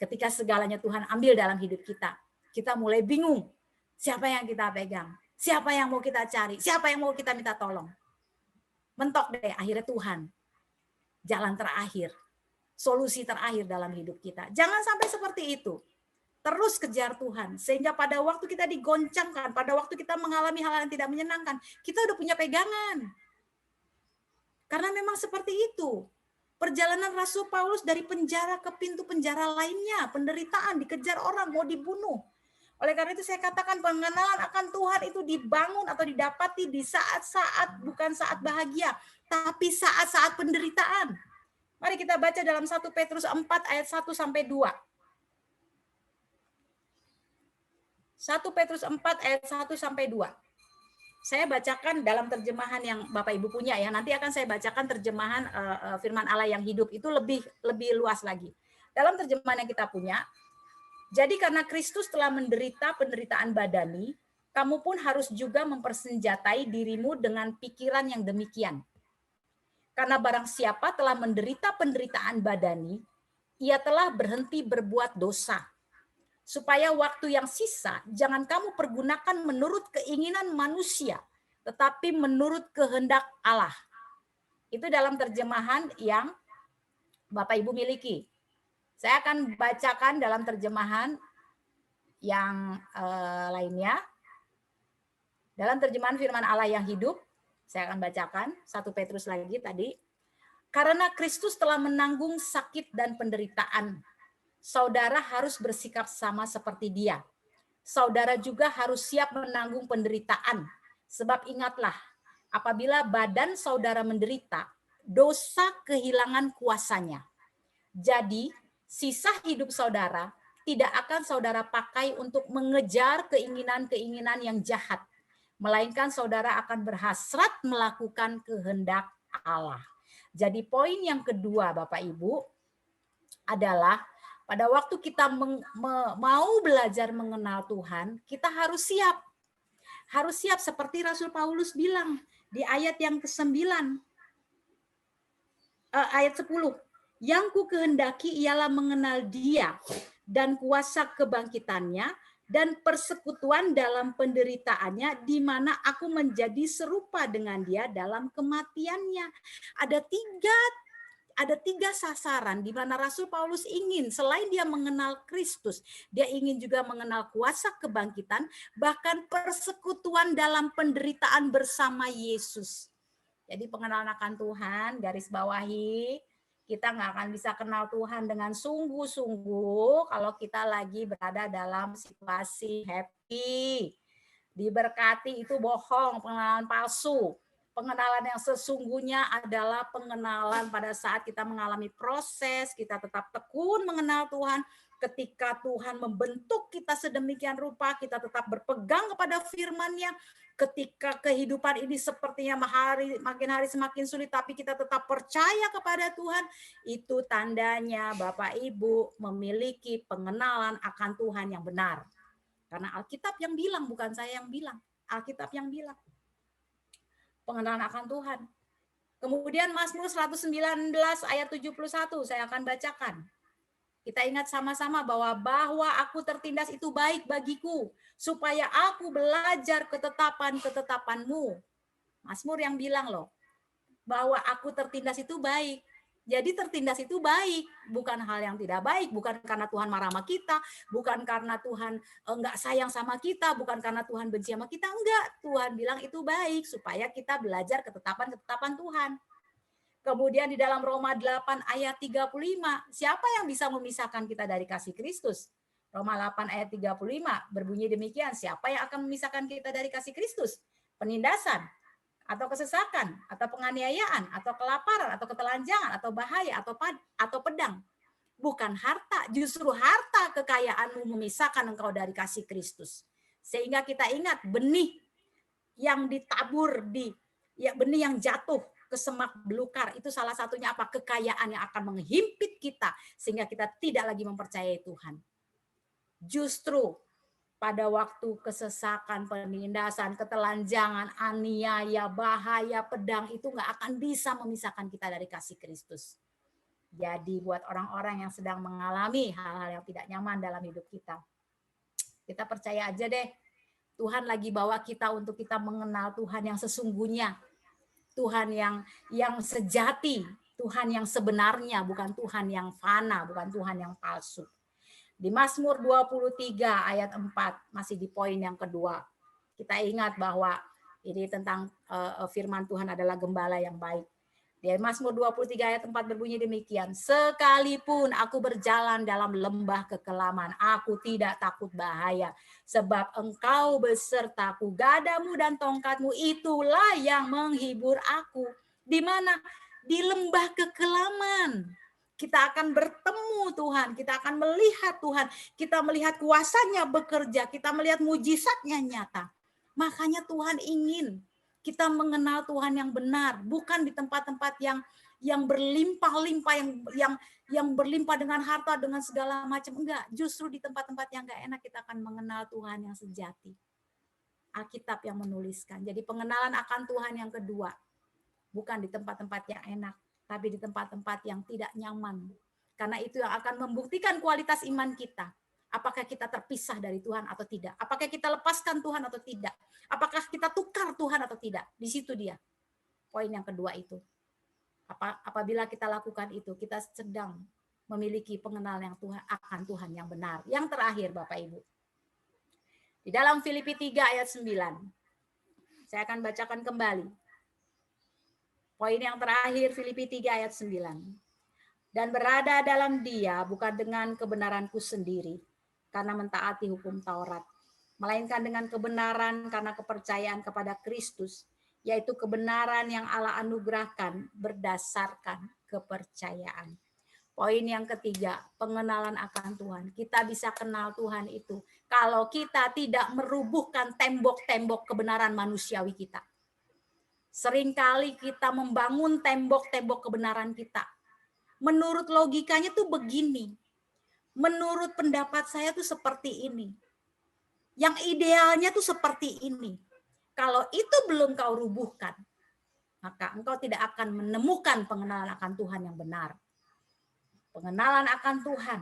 Ketika segalanya Tuhan ambil dalam hidup kita, kita mulai bingung. Siapa yang kita pegang? Siapa yang mau kita cari? Siapa yang mau kita minta tolong? Mentok deh, akhirnya Tuhan. Jalan terakhir, solusi terakhir dalam hidup kita. Jangan sampai seperti itu. Terus kejar Tuhan. Sehingga pada waktu kita digoncangkan, pada waktu kita mengalami hal yang tidak menyenangkan, kita udah punya pegangan. Karena memang seperti itu. Perjalanan Rasul Paulus dari penjara ke pintu penjara lainnya, penderitaan, dikejar orang, mau dibunuh. Oleh karena itu saya katakan pengenalan akan Tuhan itu dibangun atau didapati di saat-saat, bukan saat bahagia, tapi saat-saat penderitaan. Mari kita baca dalam 1 Petrus 4 ayat 1 sampai 2. 1 Petrus 4 ayat 1 sampai 2. Saya bacakan dalam terjemahan yang Bapak Ibu punya ya. Nanti akan saya bacakan terjemahan firman Allah yang hidup itu lebih luas lagi. Dalam terjemahan yang kita punya, jadi karena Kristus telah menderita penderitaan badani, kamu pun harus juga mempersenjatai dirimu dengan pikiran yang demikian. Karena barang siapa telah menderita penderitaan badani, ia telah berhenti berbuat dosa. Supaya waktu yang sisa jangan kamu pergunakan menurut keinginan manusia, tetapi menurut kehendak Allah. Itu dalam terjemahan yang Bapak Ibu miliki. Saya akan bacakan dalam terjemahan yang lainnya. Dalam terjemahan firman Allah yang hidup, saya akan bacakan 1 Petrus lagi tadi. Karena Kristus telah menanggung sakit dan penderitaan, saudara harus bersikap sama seperti dia. Saudara juga harus siap menanggung penderitaan. Sebab ingatlah, apabila badan saudara menderita, dosa kehilangan kuasanya. Jadi, sisa hidup saudara tidak akan saudara pakai untuk mengejar keinginan-keinginan yang jahat. Melainkan saudara akan berhasrat melakukan kehendak Allah. Jadi poin yang kedua Bapak Ibu adalah pada waktu kita mau belajar mengenal Tuhan, kita harus siap. Harus siap seperti Rasul Paulus bilang di ayat yang ke-9. Ayat 10. Yang ku kehendaki ialah mengenal Dia dan kuasa kebangkitannya dan persekutuan dalam penderitaannya, di mana aku menjadi serupa dengan Dia dalam kematiannya. Ada tiga sasaran di mana Rasul Paulus ingin, selain dia mengenal Kristus, dia ingin juga mengenal kuasa kebangkitan, bahkan persekutuan dalam penderitaan bersama Yesus. Jadi pengenalan akan Tuhan, garis bawahi, kita nggak akan bisa kenal Tuhan dengan sungguh-sungguh kalau kita lagi berada dalam situasi happy. Diberkati itu bohong, pengenalan palsu. Pengenalan yang sesungguhnya adalah pengenalan pada saat kita mengalami proses, kita tetap tekun mengenal Tuhan. Ketika Tuhan membentuk kita sedemikian rupa, kita tetap berpegang kepada firman-Nya. Ketika kehidupan ini sepertinya makin hari semakin sulit, tapi kita tetap percaya kepada Tuhan, itu tandanya Bapak Ibu memiliki pengenalan akan Tuhan yang benar. Karena Alkitab yang bilang, bukan saya yang bilang. Alkitab yang bilang. Pengenalan akan Tuhan. Kemudian Mazmur 119 ayat 71 saya akan bacakan. Kita ingat sama-sama bahwa aku tertindas itu baik bagiku, supaya aku belajar ketetapan-ketetapanmu. Mazmur yang bilang loh, bahwa aku tertindas itu baik. Jadi tertindas itu baik, bukan hal yang tidak baik, bukan karena Tuhan marah sama kita, bukan karena Tuhan enggak sayang sama kita, bukan karena Tuhan benci sama kita, enggak. Tuhan bilang itu baik supaya kita belajar ketetapan-ketetapan Tuhan. Kemudian di dalam Roma 8 ayat 35, siapa yang bisa memisahkan kita dari kasih Kristus? Roma 8 ayat 35 berbunyi demikian, siapa yang akan memisahkan kita dari kasih Kristus? Penindasan, atau kesesakan, atau penganiayaan, atau kelaparan, atau ketelanjangan, atau bahaya, atau pedang. Bukan harta, justru harta kekayaanmu memisahkan engkau dari kasih Kristus. Sehingga kita ingat benih yang ditabur benih yang jatuh ke semak belukar, itu salah satunya apa? Kekayaan yang akan menghimpit kita sehingga kita tidak lagi mempercayai Tuhan. Justru pada waktu kesesakan, penindasan, ketelanjangan, aniaya, bahaya, pedang itu nggak akan bisa memisahkan kita dari kasih Kristus. Jadi buat orang-orang yang sedang mengalami hal-hal yang tidak nyaman dalam hidup kita, kita percaya aja deh, Tuhan lagi bawa kita untuk kita mengenal Tuhan yang sesungguhnya, Tuhan yang sejati, Tuhan yang sebenarnya, bukan Tuhan yang fana, bukan Tuhan yang palsu. Di Mazmur 23 ayat 4, masih di poin yang kedua, kita ingat bahwa ini tentang firman Tuhan adalah gembala yang baik. Di Mazmur 23 ayat 4 berbunyi demikian, sekalipun aku berjalan dalam lembah kekelaman, aku tidak takut bahaya, sebab engkau besertaku, gadamu dan tongkatmu itulah yang menghibur aku. Di mana? Di lembah kekelaman. Kita akan bertemu Tuhan, kita akan melihat Tuhan, kita melihat kuasanya bekerja, kita melihat mujizatnya nyata. Makanya Tuhan ingin kita mengenal Tuhan yang benar, bukan di tempat-tempat yang berlimpah-limpah, yang berlimpah dengan harta, dengan segala macam. Enggak, justru di tempat-tempat yang enggak enak kita akan mengenal Tuhan yang sejati. Alkitab yang menuliskan. Jadi pengenalan akan Tuhan yang kedua, bukan di tempat-tempat yang enak, tapi di tempat-tempat yang tidak nyaman. Karena itu yang akan membuktikan kualitas iman kita. Apakah kita terpisah dari Tuhan atau tidak? Apakah kita lepaskan Tuhan atau tidak? Apakah kita tukar Tuhan atau tidak? Di situ dia. Poin yang kedua itu. Apabila kita lakukan itu, kita sedang memiliki pengenalan yang akan Tuhan yang benar. Yang terakhir Bapak Ibu. Di dalam Filipi 3 ayat 9. Saya akan bacakan kembali. Poin yang terakhir Filipi 3 ayat 9. Dan berada dalam Dia bukan dengan kebenaranku sendiri, karena mentaati hukum Taurat, melainkan dengan kebenaran karena kepercayaan kepada Kristus, yaitu kebenaran yang Allah anugerahkan berdasarkan kepercayaan. Poin yang ketiga, pengenalan akan Tuhan. Kita bisa kenal Tuhan itu kalau kita tidak merubuhkan tembok-tembok kebenaran manusiawi kita. Seringkali kita membangun tembok-tembok kebenaran kita. Menurut logikanya tuh begini. Menurut pendapat saya tuh seperti ini. Yang idealnya tuh seperti ini. Kalau itu belum kau rubuhkan, maka engkau tidak akan menemukan pengenalan akan Tuhan yang benar. Pengenalan akan Tuhan.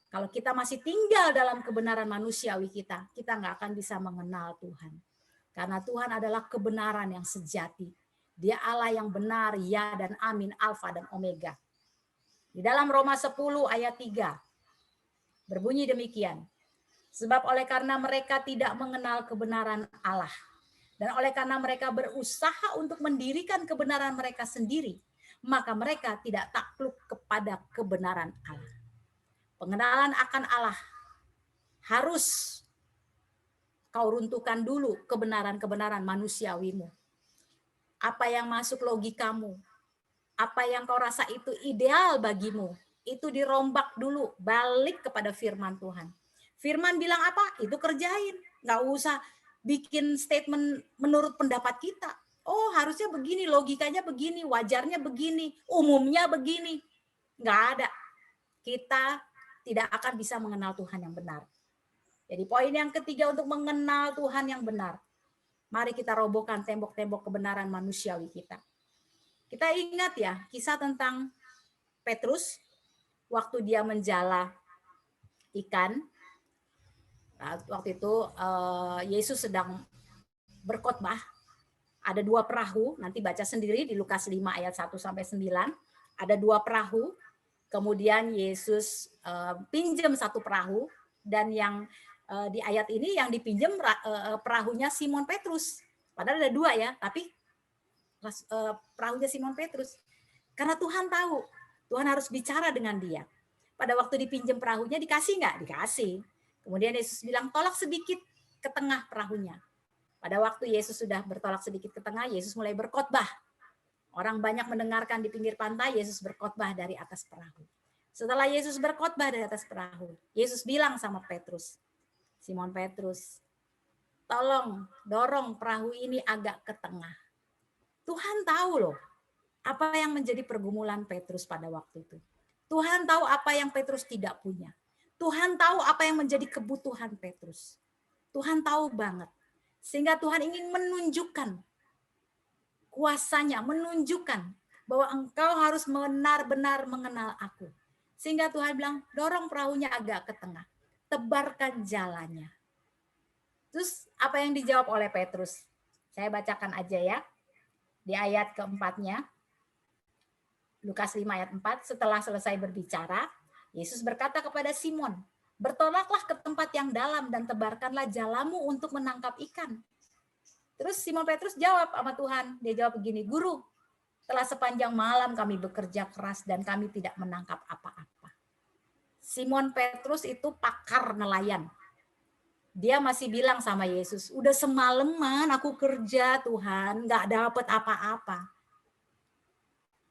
Kalau kita masih tinggal dalam kebenaran manusiawi kita nggak akan bisa mengenal Tuhan. Karena Tuhan adalah kebenaran yang sejati. Dia Allah yang benar, ya dan amin, alfa dan omega. Di dalam Roma 10 ayat 3, berbunyi demikian. Sebab oleh karena mereka tidak mengenal kebenaran Allah, dan oleh karena mereka berusaha untuk mendirikan kebenaran mereka sendiri, maka mereka tidak takluk kepada kebenaran Allah. Pengenalan akan Allah harus kau runtuhkan dulu kebenaran-kebenaran manusiawimu. Apa yang masuk logikamu, apa yang kau rasa itu ideal bagimu, itu dirombak dulu, balik kepada firman Tuhan. Firman bilang apa? Itu kerjain. Nggak usah bikin statement menurut pendapat kita. Oh harusnya begini, logikanya begini, wajarnya begini, umumnya begini. Nggak ada. Kita tidak akan bisa mengenal Tuhan yang benar. Jadi poin yang ketiga untuk mengenal Tuhan yang benar. Mari kita robohkan tembok-tembok kebenaran manusiawi kita. Kita ingat ya kisah tentang Petrus waktu dia menjala ikan. Waktu itu Yesus sedang berkhotbah. Ada 2 perahu, nanti baca sendiri di Lukas 5 ayat 1-9. Ada 2 perahu, kemudian Yesus pinjam 1 perahu, dan yang di ayat ini yang dipinjam perahunya Simon Petrus. Padahal ada 2 ya, tapi perahunya Simon Petrus. Karena Tuhan tahu, Tuhan harus bicara dengan dia. Pada waktu dipinjam perahunya, dikasih nggak? Dikasih. Kemudian Yesus bilang, tolak sedikit ke tengah perahunya. Pada waktu Yesus sudah bertolak sedikit ke tengah, Yesus mulai berkhotbah. Orang banyak mendengarkan di pinggir pantai, Yesus berkhotbah dari atas perahu. Setelah Yesus berkhotbah dari atas perahu, Yesus bilang sama Petrus, Simon Petrus, tolong dorong perahu ini agak ke tengah. Tuhan tahu loh, apa yang menjadi pergumulan Petrus pada waktu itu. Tuhan tahu apa yang Petrus tidak punya. Tuhan tahu apa yang menjadi kebutuhan Petrus. Tuhan tahu banget. Sehingga Tuhan ingin menunjukkan kuasanya, menunjukkan bahwa engkau harus benar-benar mengenal aku. Sehingga Tuhan bilang, dorong perahunya agak ke tengah. Tebarkan jalannya. Terus apa yang dijawab oleh Petrus? Saya bacakan aja ya. Di ayat keempatnya. Lukas 5 ayat 4. Setelah selesai berbicara, Yesus berkata kepada Simon, bertolaklah ke tempat yang dalam dan tebarkanlah jalamu untuk menangkap ikan. Terus Simon Petrus jawab sama Tuhan. Dia jawab begini, Guru, setelah sepanjang malam kami bekerja keras dan kami tidak menangkap apa-apa. Simon Petrus itu pakar nelayan. Dia masih bilang sama Yesus, udah semalaman aku kerja Tuhan, nggak dapet apa-apa.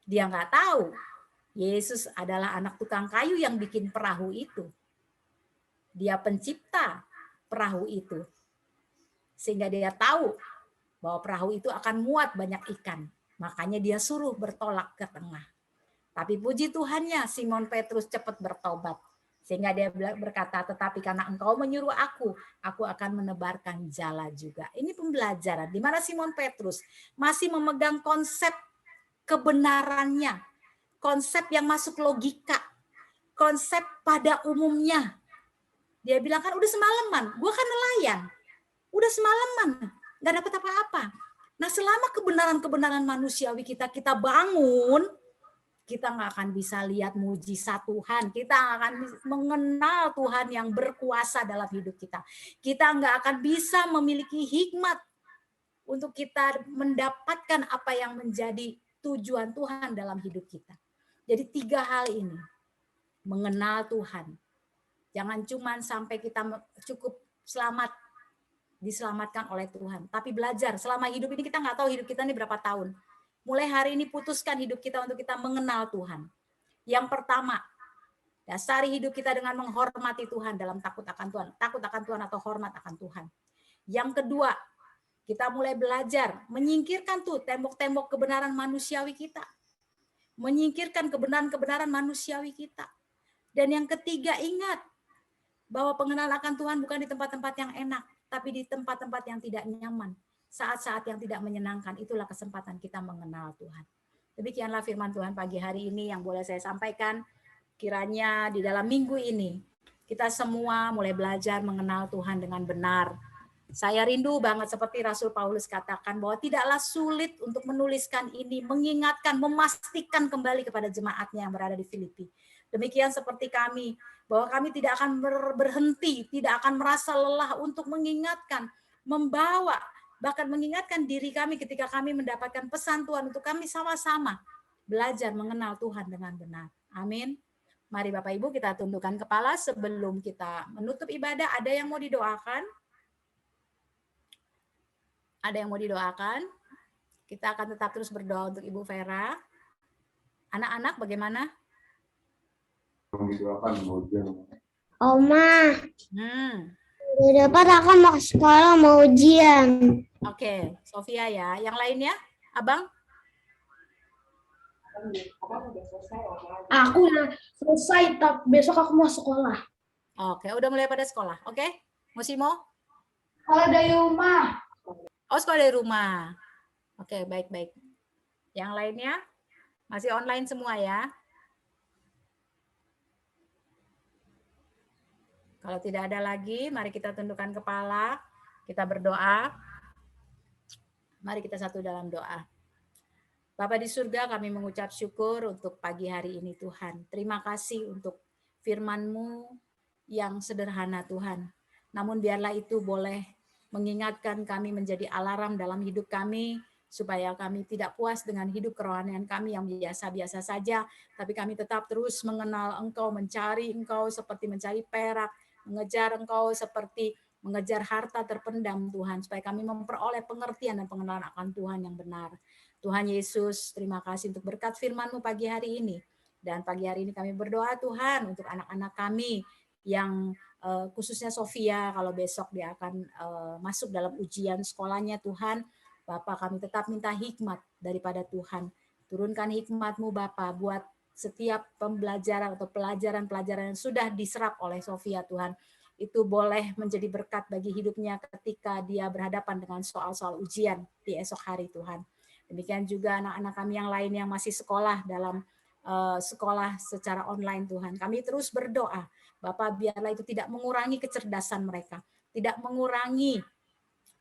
Dia nggak tahu Yesus adalah anak tukang kayu yang bikin perahu itu. Dia pencipta perahu itu. Sehingga dia tahu bahwa perahu itu akan muat banyak ikan. Makanya dia suruh bertolak ke tengah. Tapi puji Tuhannya Simon Petrus cepat bertobat. Sehingga dia berkata, tetapi karena engkau menyuruh aku akan menebarkan jala juga. Ini pembelajaran di mana Simon Petrus masih memegang konsep kebenarannya. Konsep yang masuk logika. Konsep pada umumnya. Dia bilang kan udah semalaman, gue kan nelayan. Udah semalaman, nggak dapat apa-apa. Nah selama kebenaran-kebenaran manusiawi kita bangun, kita nggak akan bisa lihat mujizat Tuhan. Kita akan mengenal Tuhan yang berkuasa dalam hidup kita. Kita nggak akan bisa memiliki hikmat untuk kita mendapatkan apa yang menjadi tujuan Tuhan dalam hidup kita. Jadi 3 hal ini. Mengenal Tuhan. Jangan cuma sampai kita cukup diselamatkan oleh Tuhan. Tapi belajar, selama hidup ini kita nggak tahu hidup kita ini berapa tahun. Mulai hari ini putuskan hidup kita untuk kita mengenal Tuhan. Yang pertama, dasari hidup kita dengan menghormati Tuhan dalam takut akan Tuhan. Takut akan Tuhan atau hormat akan Tuhan. Yang kedua, kita mulai belajar menyingkirkan tuh tembok-tembok kebenaran manusiawi kita. Menyingkirkan kebenaran-kebenaran manusiawi kita. Dan yang ketiga, ingat bahwa pengenalan akan Tuhan bukan di tempat-tempat yang enak, tapi di tempat-tempat yang tidak nyaman. Saat-saat yang tidak menyenangkan, itulah kesempatan kita mengenal Tuhan. Demikianlah firman Tuhan pagi hari ini yang boleh saya sampaikan. Kiranya di dalam minggu ini, kita semua mulai belajar mengenal Tuhan dengan benar. Saya rindu banget seperti Rasul Paulus katakan bahwa tidaklah sulit untuk menuliskan ini, mengingatkan, memastikan kembali kepada jemaatnya yang berada di Filipi. Demikian seperti kami, bahwa kami tidak akan berhenti, tidak akan merasa lelah untuk mengingatkan, membawa, bahkan mengingatkan diri kami ketika kami mendapatkan pesan Tuhan untuk kami sama-sama belajar mengenal Tuhan dengan benar. Amin. Mari Bapak Ibu kita tundukkan kepala sebelum kita menutup ibadah. Ada yang mau didoakan? Ada yang mau didoakan? Kita akan tetap terus berdoa untuk Ibu Vera. Anak-anak bagaimana? Oma, udah dapat aku mau ke sekolah, mau ujian. Oke, Sofia ya. Yang lainnya, Abang? Aku udah selesai, tapi besok aku mau sekolah. Oke, udah mulai pada sekolah. Oke, Musimo? Kalau dari rumah. Oh, sekolah dari rumah. Oke, baik-baik. Yang lainnya masih online semua ya. Kalau tidak ada lagi, mari kita tundukkan kepala, kita berdoa. Mari kita satu dalam doa. Bapa di surga, kami mengucap syukur untuk pagi hari ini Tuhan. Terima kasih untuk firman-Mu yang sederhana Tuhan. Namun biarlah itu boleh mengingatkan kami menjadi alarm dalam hidup kami, supaya kami tidak puas dengan hidup kerohanian kami yang biasa-biasa saja, tapi kami tetap terus mengenal Engkau, mencari Engkau seperti mencari perak, mengejar Engkau seperti mengejar harta terpendam Tuhan, supaya kami memperoleh pengertian dan pengenalan akan Tuhan yang benar. Tuhan Yesus, terima kasih untuk berkat firman-Mu pagi hari ini. Dan pagi hari ini kami berdoa Tuhan untuk anak-anak kami yang khususnya Sofia, kalau besok dia akan masuk dalam ujian sekolahnya Tuhan. Bapa, kami tetap minta hikmat daripada Tuhan. Turunkan hikmat-Mu Bapa buat setiap pembelajaran atau pelajaran-pelajaran yang sudah diserap oleh Sofia Tuhan. itu boleh menjadi berkat bagi hidupnya ketika dia berhadapan dengan soal-soal ujian di esok hari Tuhan. Demikian juga anak-anak kami yang lain yang masih sekolah dalam sekolah secara online Tuhan. Kami terus berdoa, Bapak biarlah itu tidak mengurangi kecerdasan mereka, tidak mengurangi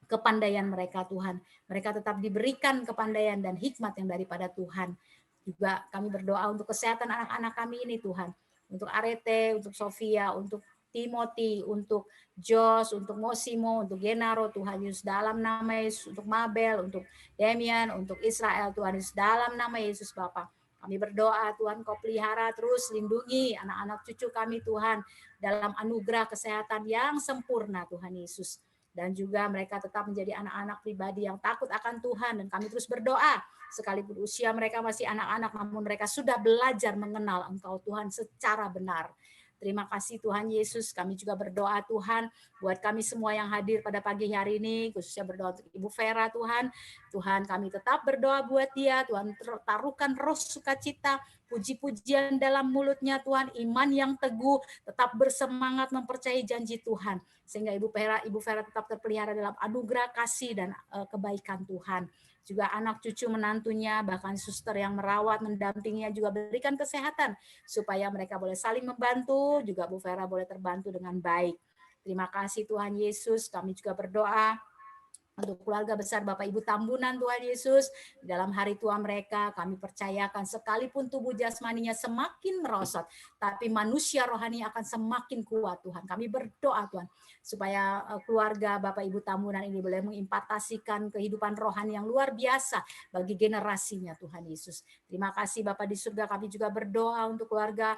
kepandaian mereka Tuhan. Mereka tetap diberikan kepandaian dan hikmat yang daripada Tuhan. Juga kami berdoa untuk kesehatan anak-anak kami ini Tuhan. Untuk Arete, untuk Sofia, untuk Timothy, untuk Jos, untuk Mosimo, untuk Genaro, Tuhan Yesus dalam nama Yesus, untuk Mabel, untuk Demian, untuk Israel, Tuhan Yesus dalam nama Yesus Bapa. Kami berdoa Tuhan Kau pelihara terus lindungi anak-anak cucu kami Tuhan dalam anugerah kesehatan yang sempurna Tuhan Yesus. Dan juga mereka tetap menjadi anak-anak pribadi yang takut akan Tuhan. Dan kami terus berdoa, sekalipun usia mereka masih anak-anak, namun mereka sudah belajar mengenal Engkau Tuhan secara benar. Terima kasih Tuhan Yesus. Kami juga berdoa Tuhan buat kami semua yang hadir pada pagi hari ini, khususnya berdoa untuk Ibu Vera Tuhan. Tuhan kami tetap berdoa buat dia. Tuhan taruhkan roh sukacita, puji-pujian dalam mulutnya Tuhan, iman yang teguh, tetap bersemangat mempercayai janji Tuhan. Sehingga Ibu Vera tetap terpelihara dalam anugerah kasih dan kebaikan Tuhan. Juga anak cucu menantunya, bahkan suster yang merawat, mendampinginya juga berikan kesehatan supaya mereka boleh saling membantu, juga Bu Vera boleh terbantu dengan baik. Terima kasih Tuhan Yesus. Kami juga berdoa untuk keluarga besar Bapak Ibu Tambunan Tuhan Yesus, dalam hari tua mereka kami percayakan sekalipun tubuh jasmaninya semakin merosot, tapi manusia rohani akan semakin kuat Tuhan. Kami berdoa Tuhan supaya keluarga Bapak Ibu Tambunan ini boleh mengimpartasikan kehidupan rohani yang luar biasa bagi generasinya Tuhan Yesus. Terima kasih Bapak di surga. Kami juga berdoa untuk keluarga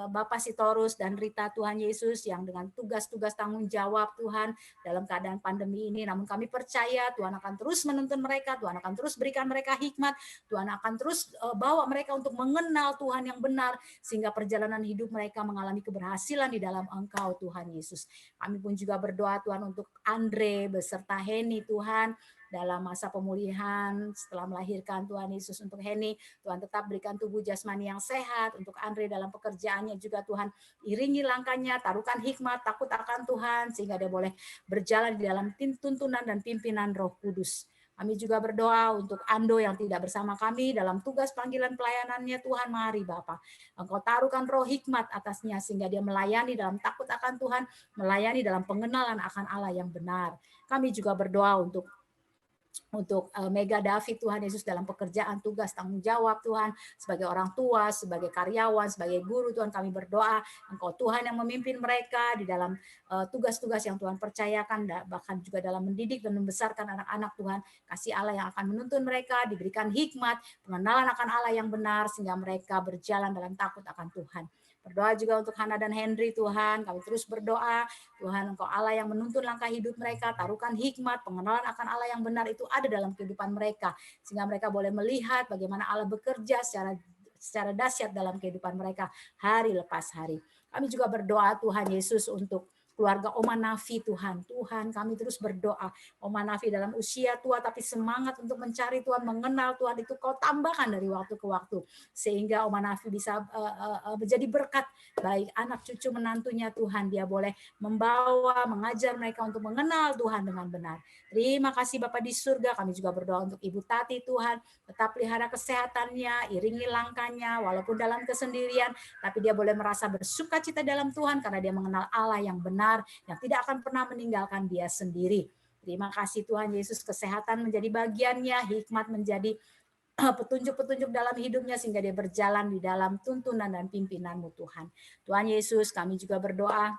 Bapak Sitorus dan Rita Tuhan Yesus yang dengan tugas-tugas tanggung jawab Tuhan dalam keadaan pandemi ini, namun kami percaya Tuhan akan terus menuntun mereka, Tuhan akan terus berikan mereka hikmat, Tuhan akan terus bawa mereka untuk mengenal Tuhan yang benar, sehingga perjalanan hidup mereka mengalami keberhasilan di dalam Engkau Tuhan Yesus. Kami pun juga berdoa Tuhan untuk Andre beserta Heni Tuhan, dalam masa pemulihan setelah melahirkan Tuhan Yesus. Untuk Heni, Tuhan tetap berikan tubuh jasmani yang sehat. Untuk Andre dalam pekerjaannya juga Tuhan iringi langkahnya, taruhkan hikmat, takut akan Tuhan, sehingga dia boleh berjalan di dalam tuntunan dan pimpinan Roh Kudus. Kami juga berdoa untuk Ando yang tidak bersama kami dalam tugas panggilan pelayanannya Tuhan. Mari Bapa, Engkau taruhkan roh hikmat atasnya sehingga dia melayani dalam takut akan Tuhan, melayani dalam pengenalan akan Allah yang benar. Kami juga berdoa untuk Mega David Tuhan Yesus dalam pekerjaan, tugas, tanggung jawab Tuhan sebagai orang tua, sebagai karyawan, sebagai guru. Tuhan kami berdoa Engkau Tuhan yang memimpin mereka di dalam tugas-tugas yang Tuhan percayakan, bahkan juga dalam mendidik dan membesarkan anak-anak Tuhan. Kasih Allah yang akan menuntun mereka, diberikan hikmat, pengenalan akan Allah yang benar sehingga mereka berjalan dalam takut akan Tuhan. Berdoa juga untuk Hana dan Henry Tuhan, kami terus berdoa Tuhan Engkau Allah yang menuntun langkah hidup mereka, taruhkan hikmat, pengenalan akan Allah yang benar itu ada dalam kehidupan mereka, sehingga mereka boleh melihat bagaimana Allah bekerja secara dahsyat dalam kehidupan mereka hari lepas hari. Kami juga berdoa Tuhan Yesus untuk keluarga Oma Nafi Tuhan. Tuhan kami terus berdoa. Oma Nafi dalam usia tua tapi semangat untuk mencari Tuhan, mengenal Tuhan itu Kau tambahkan dari waktu ke waktu. Sehingga Oma Nafi bisa menjadi berkat baik anak cucu menantunya Tuhan. Dia boleh membawa, mengajar mereka untuk mengenal Tuhan dengan benar. Terima kasih Bapa di surga. Kami juga berdoa untuk Ibu Tati Tuhan. Tetap pelihara kesehatannya, iringi langkahnya walaupun dalam kesendirian. Tapi dia boleh merasa bersukacita dalam Tuhan karena dia mengenal Allah yang benar, yang tidak akan pernah meninggalkan dia sendiri. Terima kasih Tuhan Yesus, kesehatan menjadi bagiannya, hikmat menjadi petunjuk-petunjuk dalam hidupnya sehingga dia berjalan di dalam tuntunan dan pimpinan-Mu Tuhan. Tuhan Yesus, kami juga berdoa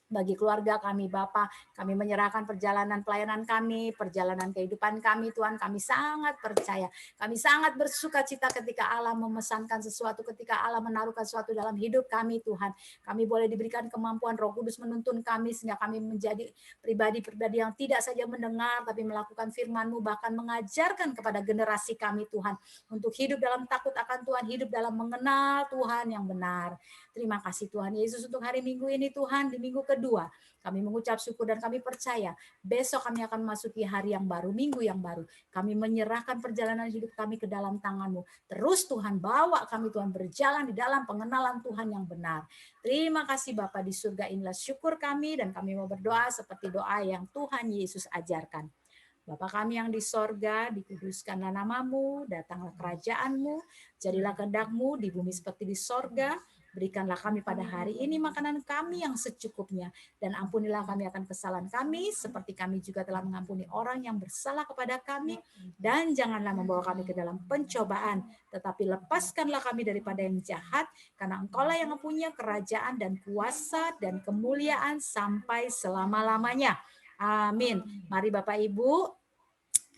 bagi keluarga kami Bapa, kami menyerahkan perjalanan pelayanan kami, perjalanan kehidupan kami Tuhan, kami sangat percaya, kami sangat bersuka cita ketika Allah memesankan sesuatu, ketika Allah menaruhkan sesuatu dalam hidup kami Tuhan. Kami boleh diberikan kemampuan Roh Kudus menuntun kami sehingga kami menjadi pribadi-pribadi yang tidak saja mendengar tapi melakukan firman-Mu, bahkan mengajarkan kepada generasi kami Tuhan untuk hidup dalam takut akan Tuhan, hidup dalam mengenal Tuhan yang benar. Terima kasih Tuhan Yesus untuk hari Minggu ini Tuhan, di minggu kedua kedua, kami mengucap syukur dan kami percaya besok kami akan memasuki hari yang baru, minggu yang baru. Kami menyerahkan perjalanan hidup kami ke dalam tangan-Mu. Terus Tuhan bawa kami Tuhan berjalan di dalam pengenalan Tuhan yang benar. Terima kasih Bapa di surga, inilah syukur kami dan kami mau berdoa seperti doa yang Tuhan Yesus ajarkan. Bapa kami yang di sorga, dikuduskanlah nama-Mu, datanglah kerajaan-Mu, jadilah kehendak-Mu di bumi seperti di sorga. Berikanlah kami pada hari ini makanan kami yang secukupnya, dan ampunilah kami akan kesalahan kami, seperti kami juga telah mengampuni orang yang bersalah kepada kami, dan janganlah membawa kami ke dalam pencobaan, tetapi lepaskanlah kami daripada yang jahat, karena Engkaulah yang mempunyai kerajaan dan kuasa dan kemuliaan sampai selama-lamanya. Amin. Mari Bapak Ibu,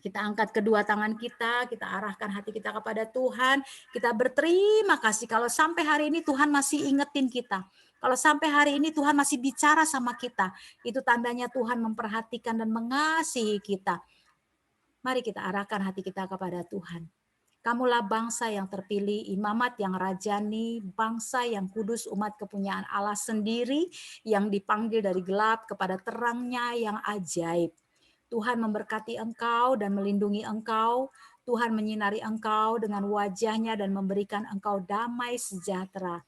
kita angkat kedua tangan kita arahkan hati kita kepada Tuhan. Kita berterima kasih kalau sampai hari ini Tuhan masih ingetin kita. Kalau sampai hari ini Tuhan masih bicara sama kita. Itu tandanya Tuhan memperhatikan dan mengasihi kita. Mari kita arahkan hati kita kepada Tuhan. Kamulah bangsa yang terpilih, imamat yang rajani, bangsa yang kudus, umat kepunyaan Allah sendiri, yang dipanggil dari gelap kepada terangnya yang ajaib. Tuhan memberkati engkau dan melindungi engkau. Tuhan menyinari engkau dengan wajahnya dan memberikan engkau damai sejahtera.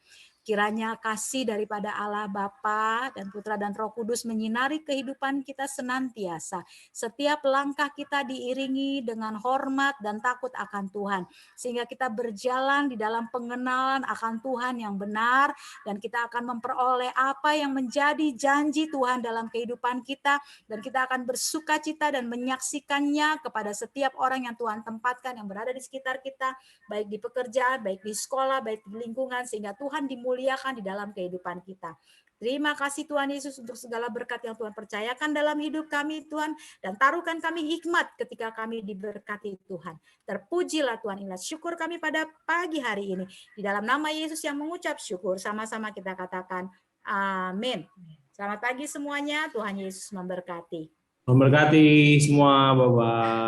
Kiranya kasih daripada Allah Bapa dan Putra dan Roh Kudus menyinari kehidupan kita senantiasa. Setiap langkah kita diiringi dengan hormat dan takut akan Tuhan. Sehingga kita berjalan di dalam pengenalan akan Tuhan yang benar. Dan kita akan memperoleh apa yang menjadi janji Tuhan dalam kehidupan kita. Dan kita akan bersukacita dan menyaksikannya kepada setiap orang yang Tuhan tempatkan yang berada di sekitar kita. Baik di pekerjaan, baik di sekolah, baik di lingkungan. Sehingga Tuhan dimuliakan di dalam kehidupan kita. Terima kasih Tuhan Yesus untuk segala berkat yang Tuhan percayakan dalam hidup kami Tuhan. Dan taruhkan kami hikmat ketika kami diberkati Tuhan. Terpujilah Tuhan, inilah syukur kami pada pagi hari ini. Di dalam nama Yesus yang mengucap syukur, sama-sama kita katakan amin. Selamat pagi semuanya, Tuhan Yesus memberkati. Memberkati semua, Bapak.